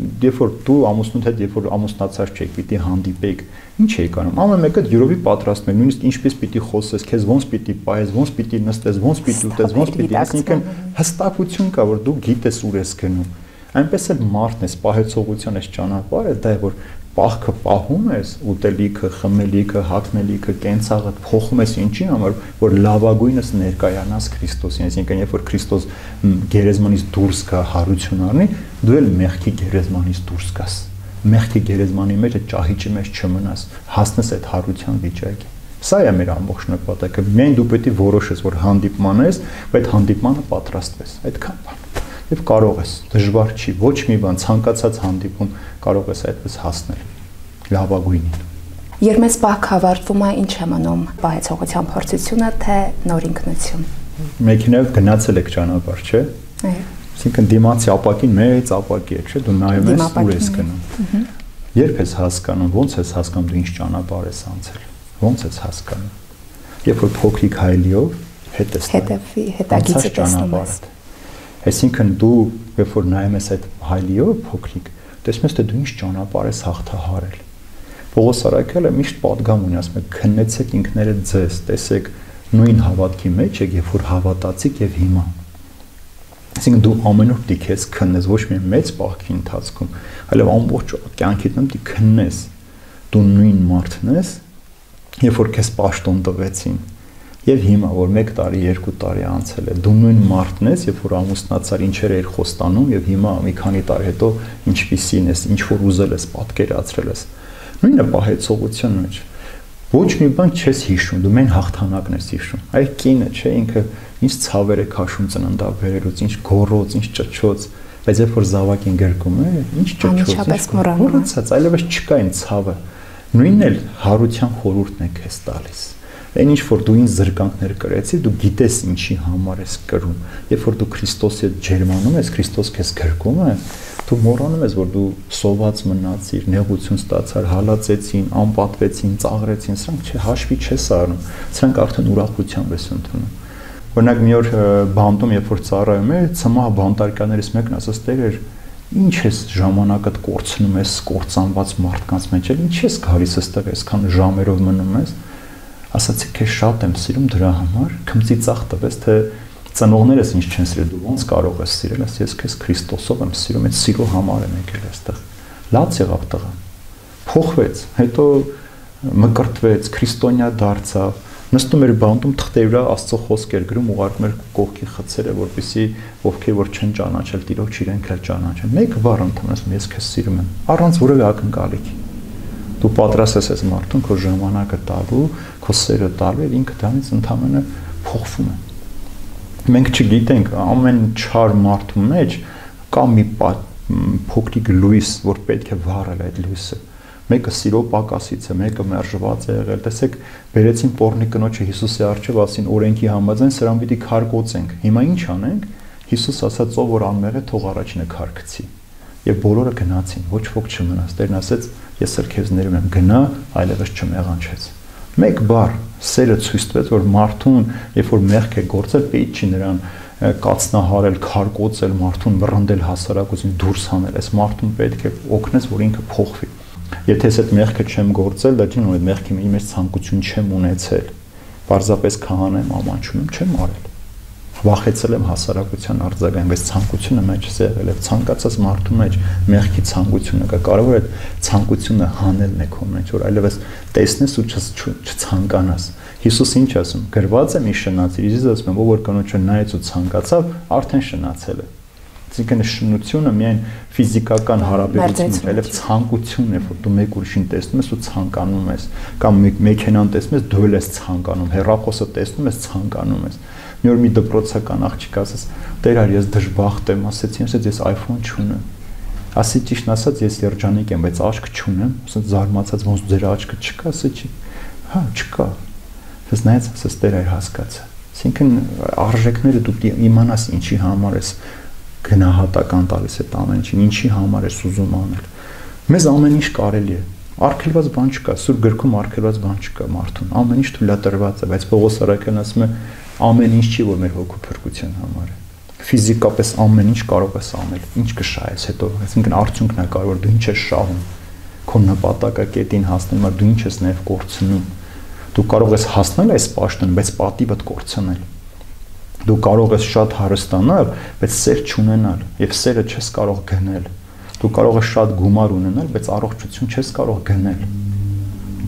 երբ որ դու ամուսնուդ հետ, երբ որ ամուսնացած չեք, պիտի հանդիպեք, ինչ եք անում։ Ամեն մեկը յուրովի պատրաստում է, նույնիսկ ինչպես պիտի խոսես, քեզ ոնց պիտի պայես, ոնց պիտի նստես, ոնց պիտի ուտես, ոնց պիտի, այսինքն հստակություն կա, որ դու գիտես ուր ես գնում։ Այնպես էլ մարդն է, պահեցողության այս ճանապարհը, դա է որ պահքը պահում ես, ուտելիքը, խմելիքը, հագնելիքը, կենցաղը փոխում ես ինչի համար, որ լավագույնս ներկայանաս Քրիստոսին, այսինքն երբ որ Քրիստոս գերեզմանից դուրս գա հարություն առնի, դու էլ մեղքի գերեզմանից դուրս գաս։ Մեղքի գերեզմանի մեջ այդ ճահիճի մեջ չմնաս, հասնես այդ հարության վիճակի։ Սա է մեր ամբողջ նպատակը։ Միայն դու պետք է որոշես, որ հանդիպման ես, բայց հանդիպմանը պատրաստվես։ Այդքան բան։ Եվ կարող ես, դժվար չի, ոչ մի բան, ցանկացած հանդիպում կարող ես այդպես հասնել լավագույնին։ Երբ մեզ պահք ավարտվում է, ինչ է մնում, պահեցողության փորձությունը, թե նոր ինքնություն։ Մեքենայով գնացել եք ճանապարհ, չէ՞։ Այո։ Այսինքն դիմացի ապակին մեծ ապակի է, չէ՞, դու նայում ես, ուր ես գնում։ Երբ ես հասկանում, ոնց ես հասկանում դու ինչ ճանապարհ ես անցել, ոնց ես հասկանում։ Երբ որ փոքրիկ հայելիով հետ ես հետագիծը տեսնում ես։ Այսինքն դու երբ որ նայում ես այդ հայելիով փոքրիկ, տեսնում ես թե դու ինչ ճանապարհ ես հաղթահարել։ Պողոս Արաքյալը միշտ պատգամ ունի, ասում է քննեցեք ինքներդ ձեզ, տեսեք նույն հավատքի մեջ եք, երբ որ հավատացիք եւ հիմա։ Այսինքն դու ամեն օր դիք ես քննես, ոչ միայն մեծ պահքի ընթացքում, այլև ամբողջ կյանքիդ ընդ քննես։ Դու նույն մարդն ես, երբ որ քեզ պաշտոն տվեցին, եւ հիմա որ 1 տարի, 2 տարի անցել է, դու նույն մարդն ես, երբ որ ամուսնացար, ինչեր էր խոստանում եւ հիմա մի քանի տարի հետո ինչպիսին ես, ինչ որ ուզել ես, պատկերացրել ես։ Նույնը պահեցողության մեջ։ Ոչ մի բան չես հիշում, դու մեն հաղթանակն ես հիշում։ Այ կինը, չէ, ինքը ինչ ցավեր է քաշում ծննդաբերելուց, ինչ գոռոց, ինչ ճճոց, բայց երբ որ զավակին գրկում է, ինչ ճճոց, մոռացած, այլևս չկա այն ցավը։ Նույնն էլ հարության խորհուրդն է քեզ տալիս։ Այն ինչ որ դու ինձ զրկանքներ կրեցի, դու գիտես ինչի համար ես կրում։ Երբ որ դու Քրիստոսի հետ ջերմանում ես, Քրիստոս քեզ գրկում է, դու մոռանում ես, որ դու սոված մնացիր, նեղություն ստացար, հալածեցին, անպատվեցին, ծաղրեցին, սրանք չէ, հաշվի չես առնում։ Սրանք արդեն ուրախությամբ ես ընդունում։ Օրինակ մի օր բանտում, երբ որ ծառայում էր, ցմահ բանտարկաներից մեկն ասաց՝ «Տեր, ինչ ես ժամանակդ կորցնում ես կործանված մարդկանց մեջ, ինչ ես գալիս այստեղ, այսքան ժամերով մնում ես»։ Ասացի քեզ շատ եմ սիրում դրա համար, քմծի ծախ տվես, թե ծնողներս ինչ չեն սիրել, դու ոնց կարող ես սիրել, ես քեզ Քրիստոսով եմ սիրում, այդ սիրո համար եմ եկել այստեղ։ Լաց եղավ տղան։ Փոխվեց, հետո մկրտվեց, քրիստոնյա դարձավ, նստում էր բանտում թղթերի վրա Աստծո խոսք էր գրում, ուղարկում էր կողքի խցերը, որպեսզի ովքեր որ չեն ճանաչել Տիրոջ իրենք էլ ճանաչեն։ Մեկ բառ ընդունես, ես քեզ սիրում եմ, առանց որևէ ակնկալիքի։ Դու պատրաստ ես այս մարդուն քո ժամանակը տալու, քո սերը տալու, եւ ինքը դրանից ընդհանրապես փոխվում է։ Մենք չգիտենք, ամեն չար մարդու մեջ կա մի փոքրիկ լույս, որ պետք է վառել այդ լույսը։ Մեկը սիրո պակասից է, մեկը մերժված է եղել։ Տեսեք, բերեցին Պոռնի կնոջը Հիսուսի առջև, ասին օրենքի համաձայն սրան պիտի քարկոծենք։ Հիմա ինչ անենք։ Հիսուս ասաց, ով որ անմեղ է, թող առաջինը քարկցի։ Եվ բոլորը գնացին, ոչ ոք չմնաց։ Տերն ասեց, ես էլ քեզ ներում եմ, գնա, այլևս չմեղանչեց։ Մեկ բառ, սերը ցույց տվեց, որ մարդուն, երբ որ մեղք է գործել, պետք չի նրան կացնահարել, քարկոծել, մարդուն բռնդել հասարակություն դուրս հանել։ Այս մարդուն պետք է օգնես, որ ինքը փոխվի։ Եթե ես այդ մեղքը չեմ գործել, դա չի նույն այդ մեղքի մեջ ցանկություն չեմ ունեցել։ Պարզապես քահանա եմ, ամանչում եմ, չեմ արել։ Վախեցել եմ հասարակության արձագանք, բայց ցանկությունը մեջս եղել է, ցանկացած մարդու մեջ մեղքի ցանկությունը կա, կարող է այդ ցանկությունը հանելն է քո մեջ, որ այլևս տեսնես ու չցանկանաս։ Հիսուս ինչ ասում, գրված է մի շնացիր, իսկ ասում եմ, ով որ կնոջը նայեց ու ցանկացավ, արդեն շնացել է։ Այսինքն շնությունը միայն ֆիզիկական հարաբերություն է, այլև ցանկությունն է, որ դու մեկ ուրիշին տեսնում ես ու ցանկանում ես, կամ մեքենան տեսնում ես, դու ես ցանկանում, հեռախոսը տեսնում ես, ցանկանում ես։ Մի օր մի դպրոցական աղջիկ ասաց, Տեր, ես դժբախտ եմ, ասեցի, ես iPhone չունեմ։ Ասի ճիշտն ասած, ես երջանիկ եմ, բայց աչք չունեմ, ասած զարմացած, ոնց ձեր աչքը չկա, ասեցի, հա, չկա։ Ես նայեց, ասաց, Տեր, հասկացա։ Այսինքն արժեքները դու իմանաս ինչի համար ես գնահատական տալիս այդ ամեն ինչին, ինչի համար ես ուզում անել։ Մեզ ամեն ինչ կարելի է։ Արգելված բան չկա, Սուրբ գրքում արգելված բան չկա մարդուն։ Ամեն ինչ թույլատրված է, բայց Պողոս Արաքյալն ասում է, ամեն ինչ չի, որ մեր հոգու փրկության համար է։ Ֆիզիկապես ամեն ինչ կարող ես անել, ինչ կշահես հետո, այսինքն արդյունքն է կարևոր, դու ինչ ես շահում, քո նպատակակետին հասնելու համար դու ինչ ես նաև կորցնում։ Դու կարող ես հասնել այս պաշտոն, բայց պատիվդ կորցնել։ Դու կարող ես շատ հարստանալ, բայց սեր չունենալ, եւ սերը չես կարող գնել։ Դու կարող ես շատ գումար ունենալ, բայց առողջություն չես կարող գնել։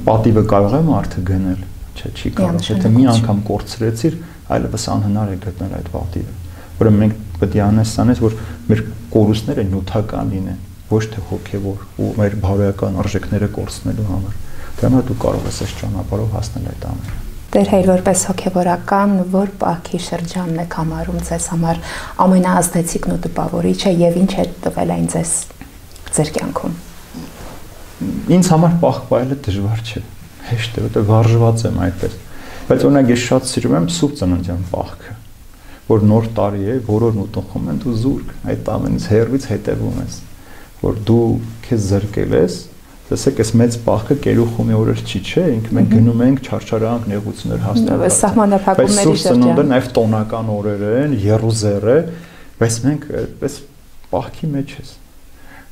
Պատիվը կարող է մարդը գնել, չէ, չի կարող։ Եթե մի անգամ կորցրեցիր, այլևս անհնար է գտնել այդ պատիվը։ Որը մենք պետք է անեսանես, որ մեր կորուստները նյութական լինեն, ոչ թե հոգևոր ու մեր բարոյական արժեքները կորցնելու համար։ Դրա համար դու կարող ես այս ճանապարհով հասնել այդ ամենը։ Տեր Հայր, որպես հոգևորական, որ պահքի շրջանն եք համարում ձեզ համար ամենաազդեցիկն ու տպավորիչը եւ ինչ է տվել այն ձեր կյանքում։ Ինձ համար պահք պահելը դժվար չէ, հեշտ է, որտեղ վարժված եմ այդպես։ Բայց օրինակ ես շատ սիրում եմ Սուրբ Ծննդյան պահքը, որ նոր տարի է, բոլորն ուտում են, դու զուրկ այդ ամենից հերվից հետևում ես, որ դու քեզ զրկել ես։ Տեսեք, այս մեծ պահքը կերուխումի օրեր չի, չէ, ինքը մենք գնում ենք չարչարանք նեղություններ հաստատել։ Սահմանափակումների շրջան։ Բայց նաև տոնական օրեր են, եռուզեռ է, բայց մենք այդպես պահքի մեջ ես։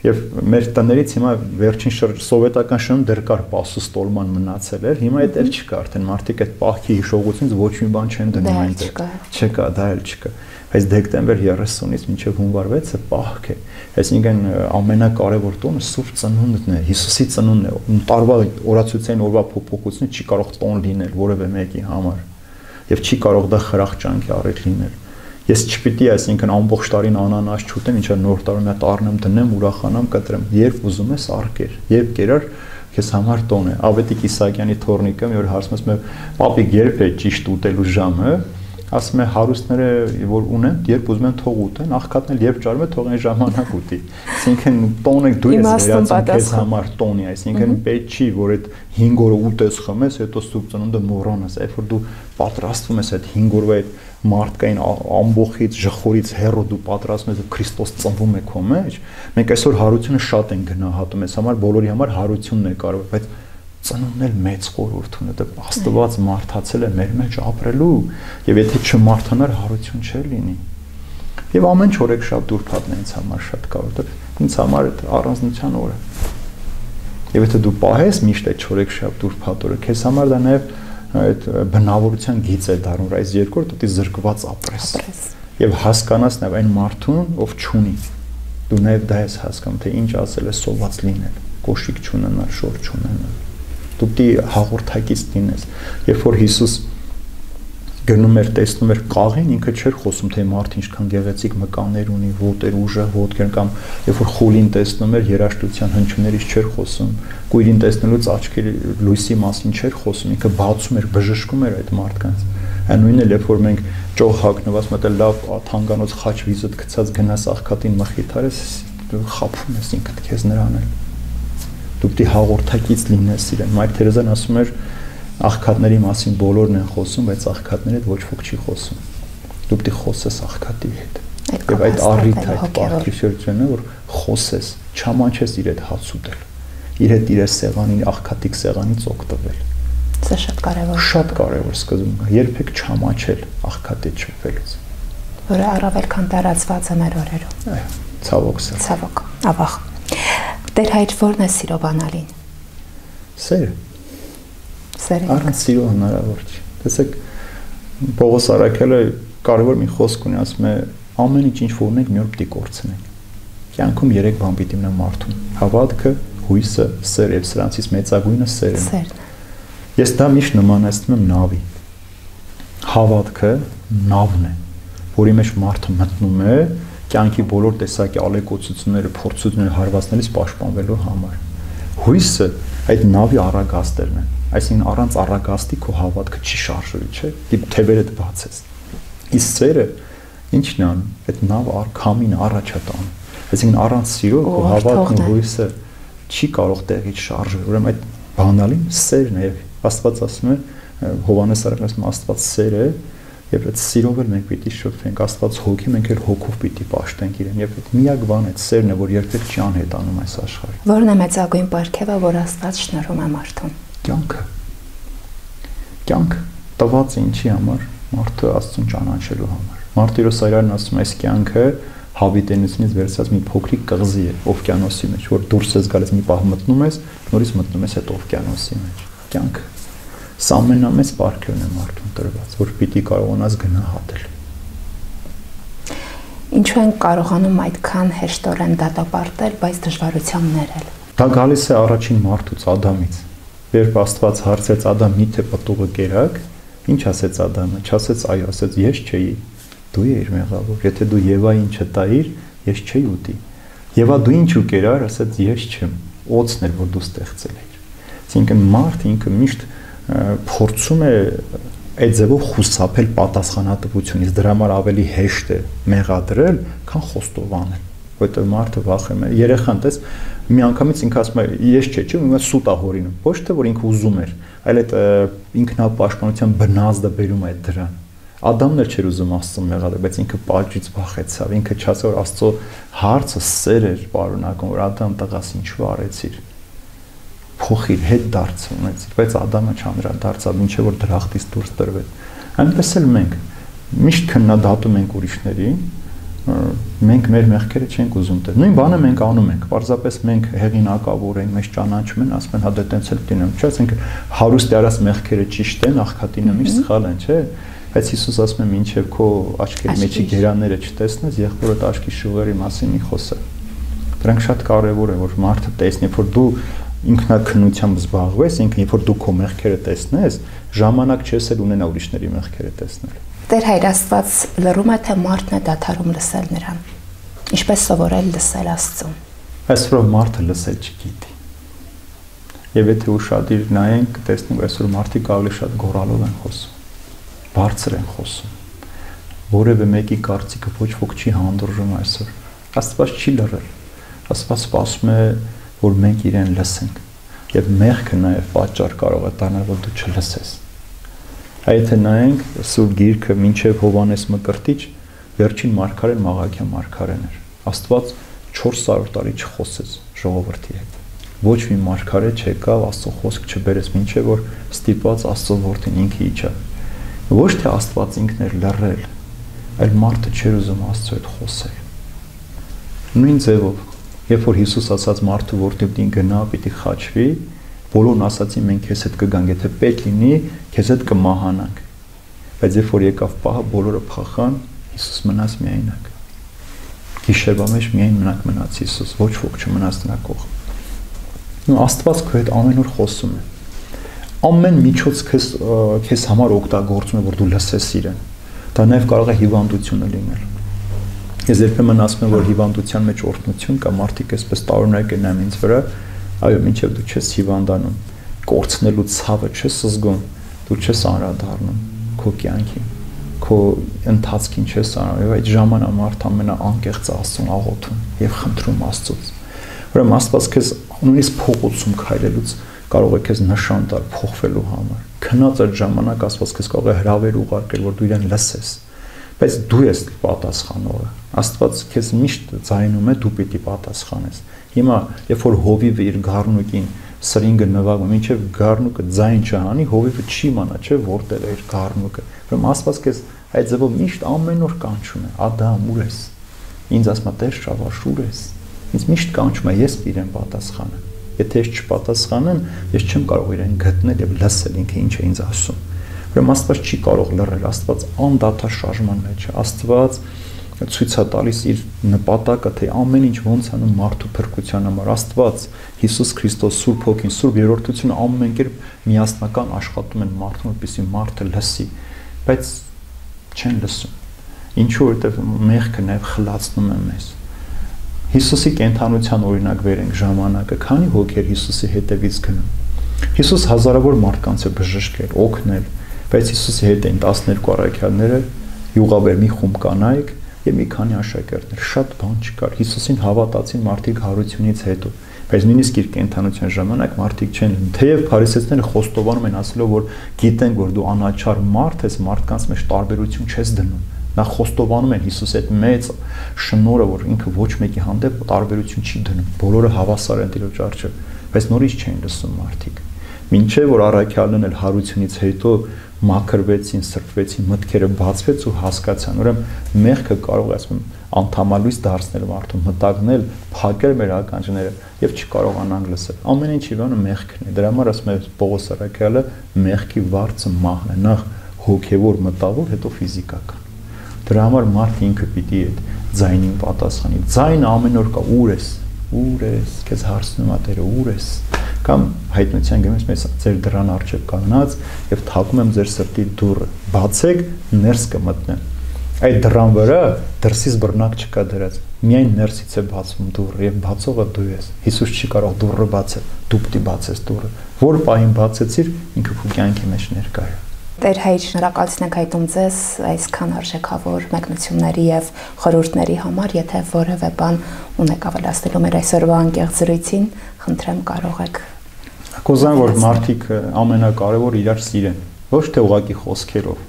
Եվ մեր տներից հիմա վերջին սովետական շրջանում դեռ կար պասուստոլման մնացել էր, հիմա այդ էլ չկա, արդեն մարդիկ այդ պահքի հիշողությունից ոչ մի բան չեն դնում այնտեղ։ Չկա, դա էլ չկա։ Այս դեկտեմբեր 30-ից մինչև հունվար 6-ը պահք է։ Այսինքն ամենակարևոր տոնը Սուրբ Ծնունդն է, Հիսուսի ծնունդն է։ Տարվա օրացույցային օրվա փոփոխությունը չի կարող տոն լինել որևէ մեկի համար։ Եվ չի կարող դա խրախճանքի առիթ լինել։ Ես չպիտի, այսինքն ամբողջ տարին անանաս չուտեմ, ինչա նոր տարում նա տառնեմ դնեմ, ուրախանամ, կտրեմ։ Երբ ուզում ես արկեր, երբ կերար քեզ համար տոն է։ Ավետիք Իսահակյանի թորնիկը մի օր հարցնում է, պապիկ, երբ է ճիշտ ուտելու ժամը։ Ասում է հարուստները, որ ունեն, երբ ուզում են թող ուտեն, աղքատն էլ երբ ճարում է, թող այն ժամանակ ուտի։ Այսինքն տոնը դու ես վերածում քեզ համար տոնի, այսինքն պետք չի, որ այդ 5 օրը ուտես խմես, հետո Սուրբ Ծնունդը մոռանաս, այլ որ դու պատրաստվում ես այդ 5 օրվա այդ մարդկային ամբողից, ժխորից հեռու դու պատրաստվում ես, Քրիստոս ծնվում է քո մեջ։ Մենք այսօր հարությունը շատ են գնահատում, այս համար բոլորի համար հարությունն է կարող, բայց ծնունդն էլ մեծ խորհուրդ ունի, դա Աստված մարդացել է մեր մեջ ապրելու, եւ եթե չմարթանար հարություն չէր լինի։ Եվ ամեն չորեքշաբթ ուրբաթն ինձ համար շատ կարևոր է, ինձ համար այդ առանձնության օրը։ Եվ եթե դու պահես միշտ այդ չորեքշաբթ ուրբաթ օրը, քեզ համար դա նաեւ այդ բնավորության գիծ է դառնում, այս երկրորդ դու զրկված ապրես։ Եվ հասկանաս նաեւ այն մարդուն, ով չունի։ Դու նաեւ դա ես հասկանում, թե ինչ ասել է սոված լինել, կոշիկ չունենալ, շոր չունենալ։ Դու պիտի հաղորդակից լինես։ Երբ որ Հիսուս գնում էր, տեսնում էր կաղին, ինքը չէր խոսում, թե մարդը ինչքան գեղեցիկ մկաններ ունի, ոտեր ուժեղ, ոտքեր կամ երբ որ խուլին տեսնում էր, երաշտության հնչյուններից չէր խոսում, կույրին տեսնելուց աչքերի լույսի մասին չէր խոսում, ինքը բացում էր, բժշկում էր այդ մարդկանց։ Այն նույնն էլ երբ որ մենք ճող հագնված մտել լավ թանկանոց խաչ վիզդ գցած գնաս աղքատին մխիթարես, դու խափում ես ինքդ քեզ նրան էլ։ Դու պիտի հաղորդակից լինես իրեն։ Մայր Թերեզան ասում էր, աղքատների մասին բոլորն են խոսում, բայց աղքատների հետ ոչ ոք չի խոսում։ Դու պիտի խոսես աղքատի հետ։ Եվ այդ առիթը, այդ պարտքիչությունը, որ խոսես, չամանչես իր հետ հաց ուտել։ Իր հետ իր սեղանի, աղքատիկ սեղանից օգտվել։ Սա շատ կարևոր է։ Շատ կարևոր սկզբունք է։ Երբեք չամանչել աղքատի շփվելուց։ Որը առավել քան տարածված է մեր օրերում։ Այո, ցավոք սա։ Ցավոք, ավաղ։ Տեր Հայր, ո՞րն է սիրո բանալին։ Սերը։ Սերը։ Առանց սիրո հնարավոր չի։ Տեսեք, Պողոս Արաքելը կարևոր մի խոսք ունի, ասում է, ամեն ինչ որ ունենք մի օր պիտի կորցնենք։ Կյանքում 3 բան պիտի մնա մարդուն՝ հավատքը, հույսը, սերը, եւ սրանցից մեծագույնը սերն է։ Սերն։ Ես դա միշտ նմանեցնում եմ նավի։ Հավատքը նավն է, որի մեջ մարդը մտնում է կյանքի բոլոր տեսակի ալեկոծությունները, փորձությունները հարվածներից պաշտպանվելու համար։ Հույսը այդ նավի առագաստերն է, այսինքն առանց առագաստի քո հավատքը չի շարժվի, չէ՞։ Դիպ թևերդ բացես։ Իսկ սերը ի՞նչն է անում։ Այդ նավը քամին առաջ է տանում։ Այսինքն առանց սիրո քո հավատքն ու հույսը չի կարող տեղից շարժվել։ Ուրեմն այդ բանալին սերն է, եւ Աստված ասում է, Հովհաննես առաքյալը Աստված սեր է, եւ այդ սիրով էլ մենք պիտի շփվենք, Աստված հոգի, մենք էլ հոգով պիտի պաշտենք իրեն, եւ այդ միակ բանը այդ սերն է, որ երբեք չի անհետանում այս աշխարհում։ Որն է մեծագույն պարգևը, որ Աստված շնորհում է մարդուն։ Կյանքը։ Կյանք տված է ինչի համար, մարդը Աստծուն ճանաչելու համար։ Մարտիրոսարյանն ասում է, այս կյանքը հավիտենությունից վերցած մի փոքրիկ կղզի է օվկիանոսի մեջ, որ դուրս ես գալիս մի պահ մտնում ես, նորից մտնում ես այդ օվկիանոսի մեջ։ Կյանքը սա ամենամեծ պարգևն է մարդուն տրված, որ պիտի կարողանաս գնահատել։ Ինչու են կարողանում այդքան հեշտորեն դատապարտել, բայց դժվարությամբ ներել։ Դա գալիս է առաջին մարդուց Ադամից։ Երբ Աստված հարցեց Ադամ, միթե պտուղը կերաք, ինչ ասեց Ադամը։ Չասեց այո, ասեց ես չէի։ Դու ես մեղավոր։ Եթե դու Եվային չտայիր, ես չէի ուտի։ Եվա դու ինչու կերար, ասեց ես չեմ։ Օծն էր, որ դու ստեղծել ես։ Այսինքն մարդ ինքը միշտ փորձում է այդ ձևով խուսափել պատասխանատվությունից, դրա համար ավելի հեշտ է մեղադրել, քան խոստովանել, որովհետև մարդը վախում է։ Երեխան տես մի անգամից ինքը ասում է ես չէ, ու սուտ է հորինում, ոչ թե որ ինքը ուզում էր, այլ այդ ինքնապաշտպանության բնազդը բերում է դրան։ Ադամն էլ չէր ուզում Աստծուն մեղադրել, բայց ինքը պատժից վախեցավ, ինքը չասա որ Աստծո հարցը սեր էր պարունակում, որ Ադամ տղաս ինչու արեցիր։ Փոխիր հետ դարձ ունեցիր, բայց Ադամը չանդրադարձավ, ինչեւ որ դրախտից դուրս տրվեց։ Այնպես էլ մենք միշտ քննադատում ենք ուրիշներին, մենք մեր մեղքերը չենք ուզում տել։ Նույն բանը մենք անում ենք, պարզապես մենք հեղինակավոր ենք, մեզ ճանաչում են, ասում են հա դե տենց էլ դինեմ, չէ՞, ասենք հարուստ արած մեղքերը ճիշտ են, աղքատինը միշտ սխալ են, չէ՞։ Բայց Հիսուս ասում է մինչև քո աչքերի մեջի գերանները չտեսնես, եղբորդ աչքի շուղերի մասին մի խոսը։ Դրանք շատ կարևոր է, որ մարդը տեսնի, որ դու ինքնակնությամբ զբաղվես, ինքն երբ որ դու քո մեղքերը տեսնես, ժամանակ չես էլ ունենա ուրիշների մեղքերը տեսնել։ Տեր Հայր Աստված լռում է, թե մարդն է դադարում լսել նրան։ Ինչպես սովորել լսել Աստծուն։ Այսօր մարդը լսել չգիտի։ Եվ եթե ուշադիր նայենք, տեսնենք այսօր մարդիկ ավելի շատ գոռալով են խոսում, բարձր են խոսում։ Որևէ մեկի կարծիքը ոչ ոք չի հանդուրժում այսօր։ Աստված չի լռել։ Աստված սպասում է, որ մենք իրեն լսենք, եւ մեղքը նաեւ պատճառ կարող է դառնալ, որ դու չլսես։ Եթե նայենք Սուրբ Գիրքը մինչև Հովանես Մկրտիչ, վերջին մարգարեն Մաղաքիա մարգարեն էր։ Աստված 400 տարի չխոսեց ժողովրդի հետ։ Ոչ մի մարգարե չեկավ Աստծո խոսք չբերեց, մինչև որ ստիպված Աստծո որդին ինքը իջավ։ Ոչ թե Աստված ինքն էր լռել, այլ մարդը չէր ուզում Աստծո հետ խոսել։ Նույն ձևով Երբ որ Հիսուս ասաց մարդու որդին գնա, պիտի խաչվի, բոլորն ասացին մենք քեզ հետ կգանք, եթե պետք լինի, քեզ հետ կմահանանք։ Բայց երբ որ եկավ պահը, բոլորը փախան, Հիսուս մնաց միայնակ։ Գիշերվա մեջ միայն մնաց Հիսուս, ոչ ոք չմնաց նրա կողմ։ Աստված քո հետ ամեն օր խոսում է։ Ամեն միջոց քեզ համար օգտագործում է, որ դու լսես իրեն։ Դա նաև կարող է հիվանդությունը լինել։ Ես երբեմն ասում եմ, որ հիվանդության մեջ օրհնություն կա, մարդիկ այսպես տարօրինակ են նայում ինձ վրա, այո, մինչև դու չես հիվանդանում, կորցնելու ցավը չես զգում, դու չես անդրադառնում քո կյանքին, քո ընթացքին չես անդրադառնում, եւ այդ ժամանակ ամենաանկեղծ Աստծուն աղոթում եւ խնդրում Աստծուց։ Ուրեմն Աստված քեզ նույնիսկ փողոցում քայլելուց կարող է քեզ նշան տալ փոխվելու համար։ Քնած այդ ժամանակ Աստված քեզ կարող է հրավեր ուղարկել, որ դու իրեն լսես։ Բայց դու ես պատասխանողը։ Աստված քեզ միշտ ձայնում է, դու պիտի պատասխանես։ Հիմա, երբ որ հովիվը իր գառնուկին սրինգը նվագում, մինչև գառնուկը ձայն չհանի, հովիվը չի իմանա, չէ՞, որտեղ է իր գառնուկը։ Ուրեմն Աստված քեզ այդ ձևով միշտ ամեն օր կանչում է. Ադամ, ուր ես։ Ինձ ասում է, Տեր շավարժ, ուր ես։ Ինձ միշտ կանչում է, ես իրեն պատասխանեմ։ Եթե ես չպատասխանեմ, ես չեմ կարող իրեն գտնել եւ լսել ինքը ինչ է ինձ ասում։ Ուրեմն Աստված չի կարող լռել, Աստված անդադար շարժման մեջ է։ Աստված ցույց է տալիս իր նպատակը, թե ամեն ինչ ոնց անում մարդու փրկության համար։ Աստված, Հիսուս Քրիստոս, Սուրբ Հոգին, Սուրբ Երրորդությունը ամեն կերպ միասնական աշխատում են մարդուն, որպեսզի մարդը լսի, բայց չեն լսում։ Ինչու, որովհետև մեղքը նաև խլացնում է մեզ։ Հիսուսի կենդանության օրինակ վերենք ժամանակը, քանի հոգեր Հիսուսի հետևից գնում։ Հիսուս հազարավոր մարդկանց է բժշկել, օգնել, բայց Հիսուսի հետ էին 12 առաքյալները, յուղաբեր մի խումբ կանայք եւ մի քանի աշակերտներ, շատ բան չկար։ Հիսուսին հավատացին մարդիկ հարությունից հետո, բայց նույնիսկ իր կենդանության ժամանակ մարդիկ չեն լինում։ Թեև փարիսեցիները խոստովանում են ասելով, որ գիտենք, որ դու անաչառ մարդ ես, մարդկանց մեջ տարբերություն չես դնում։ Նա խոստովանում են Հիսուսի այդ մեծ շնորհը, որ ինքը ոչ մեկի հանդեպ տարբերություն չի դնում։ Բոլորը հավասար են Տիրոջ առջև, բայց նորից չեն լսում մարդիկ։ Մինչև որ առաքյալներն էլ հարությունից հետո մաքրվեցին, սրբվեցին, մտքերը բացվեց ու հասկացան։ Ուրեմն մեղքը կարող է ասում անդամալույս դարձնել մարդուն, մտագնել, փակել մեր ականջները եւ չկարողանանք լսել։ Ամեն ինչի վանը մեղքն է։ Դրա համար ասում է Պողոս առաքյալը, մեղքի վարձը մահն է, նախ հոգեվոր, մտավոր, հետո ֆիզիկական։ Դրա համար մարդը ինքը պիտի ձայնին պատասխանի։ Ձայնը ամեն օր կա, ուր ես, քեզ հարցնում է Տերը, ուր ես։ Կամ հայտնության գումես մեզ ձեր դրան առջև կանգնած եւ թակում եմ ձեր սրտի դուռը, բացեք, ներս կմտնեմ։ Այդ դռան վրա դրսից բռնակ չկա դրած, միայն ներսից է բացվում դուռը եւ բացողը դու ես։ Հիսուս չի կարող դուռը բացել, դու պիտի բացես դուռը։ Որ պահին բացեցիր, ինքը քո կյանքի մեջ ներկա է։ Տեր Հայր, շնորհակալություն ենք հայտնում ձեզ այսքան արժեքավոր մեկնությունների եւ խորհուրդների համար, եթե որևէ բան ունեք ավելացնելու մեր այսօրվա անկեղծ զրույցին, խնդրեմ կարող եք։ Կուզեմ, որ մարդիկ ամենակարևոր իրար սիրեն, ոչ թե ուղղակի խոսքերով։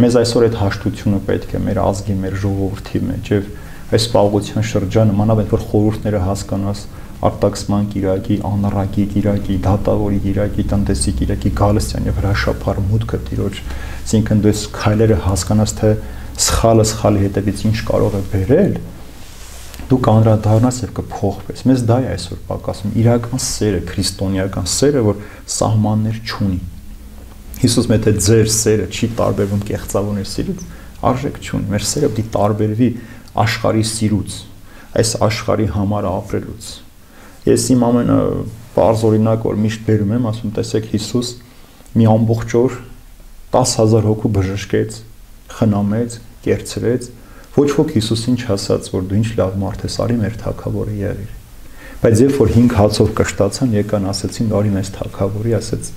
Մեզ այսօր այդ հաշտությունը պետք է մեր ազգի, մեր ժողովրդի մեջ եւ այս պաղության շրջանը մանավանդ որ խորհուրդները հասկանաս արտաքսման Կիրակի, անառակի Կիրակի, դատավորի Կիրակի, տնտեսի Կիրակի գալստյան եւ հրաշափառ մուտքը Տիրոջ, այսինքն դու այս քայլերը հասկանաս թե սխալի հետևից ինչ կարող է բերել, դու կանրադառնաս եւ կփոխվես։ Մեզ դա է այսօր պակասում, իրական սերը, քրիստոնեական սերը, որ սահմաններ չունի։ Հիսուս մეთե ձեր սերը չի տարբերվում կեղծավորների սիրուց, արժեք չունի։ Մեր սերը պիտի տարբերվի աշխարհի սիրուց, այս աշխարհի համար ապրելուց։ Ես իմ ամենը բարձ օրինակ որ միշտ բերում եմ, ասում տեսեք Հիսուս մի ամբողջ օր 10,000 հոգու բժշկեց, խնամեց, կերցրեց, ոչ ոք Հիսուսին չասաց, որ դու ինչ լավ մարդ ես, արի մեր թագավորը եղիր։ Բայց երբ որ 5 հացով կշտացան, եկան ասեցին, արի մեզ թագավորի, ասեց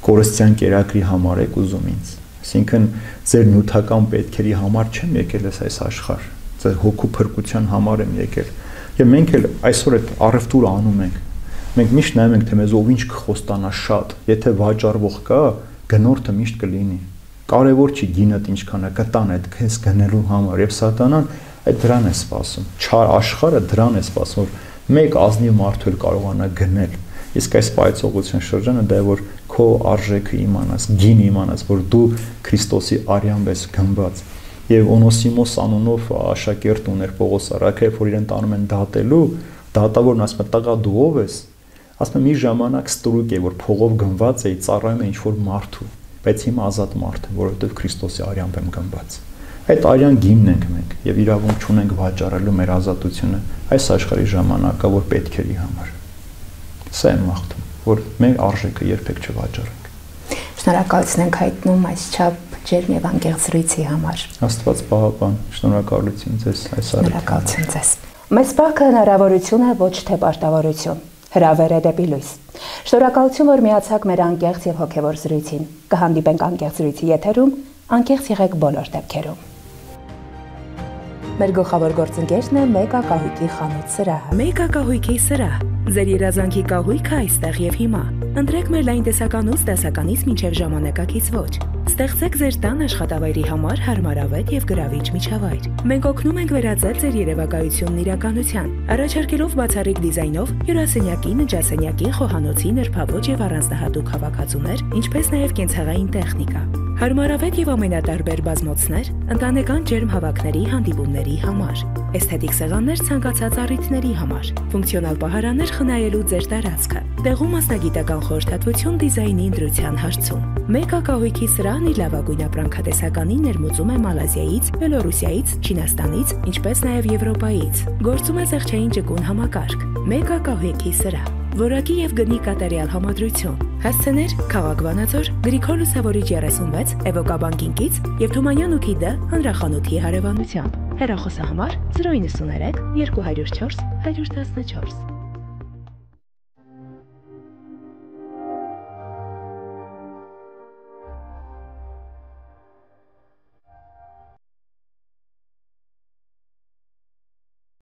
կորստյան կերակրի համար եք ուզում ինձ։ Այսինքն ձեր նյութական պետքերի համար չեմ եկել այս աշխարհ, ձեր հոգու փրկության համար եմ եկել։ Եվ մենք էլ այսօր այդ առևտուրը անում ենք։ Մենք միշտ նայում ենք, թե մեզ ով ինչ կխոստանա շատ, եթե վաճառվող կա, գնորդը միշտ կլինի։ Կարևոր չի գինդ ինչքան է, կտան այդ քեզ գնելու համար եւ սատանան այդ դրան է սպասում։ Չար աշխարհը դրան է սպասում, որ մեկ ազնիվ մարդու էլ կարողանա գնել։ Իսկ այս պայծողության շրջանը դա է որ քո արժեքը իմանաս, գինը իմանաս, որ դու Քրիստոսի արյամբ ես գնված։ Եվ Օնոսիմոս անունով աշակերտ ուներ Պողոս առաքը, որ իրեն տանում են դատելու, դատավորն ասում է՝ «Տղա դու ով ես»։ Ասում է՝ «Մի ժամանակ ստրուկ է, որ փողով գնված էի, ծառայում է ինչ-որ մարդու, բայց հիմա ազատ մարդ եմ, որովհետև Քրիստոսի արյամբ եմ գնված»։ Այդ արյան գինն ենք մենք եւ իրավունք չունենք վաճառելու մեր ազատությունը այս աշխարհի ժամանակավոր պետքերի համար։ Սա եմ մաղթում, որ մեր արժեքը երբեք չվաճառենք։ Շնորհակալություն ենք հայտնում այսչափ ջերմ եւ անկեղծ զրույցի համար։ Աստված պահապան, շնորհակալություն ձեզ այս առիթի։ Շնորհակալություն ձեզ։ Մեծ բախը հնարավորություն է, ոչ թե պարտավորություն։ Հրավեր է դեպի լույս։ Շնորհակալություն, որ միացաք մեր անկեղծ եւ հոգեվոր զրույցին։ Կհանդիպենք անկեղծ զրույցի եթերում, անկեղծ եղեք բոլոր դեպքերում։ Մեր գլխավոր գործընկերն է Մեգա կահույքի խանութ սրահը։ Մեգա կահույքի սրահ։ Ձեր երազանքի կահույքը այստեղ եւ հիմա։ Ընտրեք մեր լայն տեսականուց դասականից մինչև ժամանակակից ոչ։ Ստեղծեք ձեր տան աշխատավայրի համար հարմարավետ եւ գրավիչ միջավայր։ Մենք օգնում ենք վերածել ձեր երևակայությունն իրականության, առաջարկելով բացառիկ դիզայնով հյուրասենյակի, նջասենյակի, խոհանոցի, նրբավոճ եւ առանձնահատուկ հավաքածուներ, ինչպես նաեւ կենցաղային տեխնիկա։ Հարմարավետ եւ ամենատարբեր բազմոցներ ընտանեկան ջերմ հավաքների հանդիպումների համար, էսթետիկ սեղաններ ցանկացած առիթների համար, ֆունկցիոնալ պահարաններ խնայելու ձեր տարածքը, տեղում մասնագիտական խորհրդատվություն դիզայնի ընտրության հարցում։ Մեգա կահույքի սրահն իր լավագույն ապրանքատեսականին ներմուծում է Մալազիայից, Բելոռուսիայից, Չինաստանից, ինչպես նաեւ Եվրոպայից։ Գործում է զեղչային ճկուն համակարգ։ Մեգա կահույքի սրահ։ Որակի եւ գնի կատարյալ համադրություն։ Հասցեներ Քաղաք Վանաձոր, Գրիգոր Լուսավորիչ 36, Էվոկաբան կինկից եւ Թումանյան ու Քիդը հանրախանութի հարևանությամբ։ Հեռախոսահամար 093 204 114։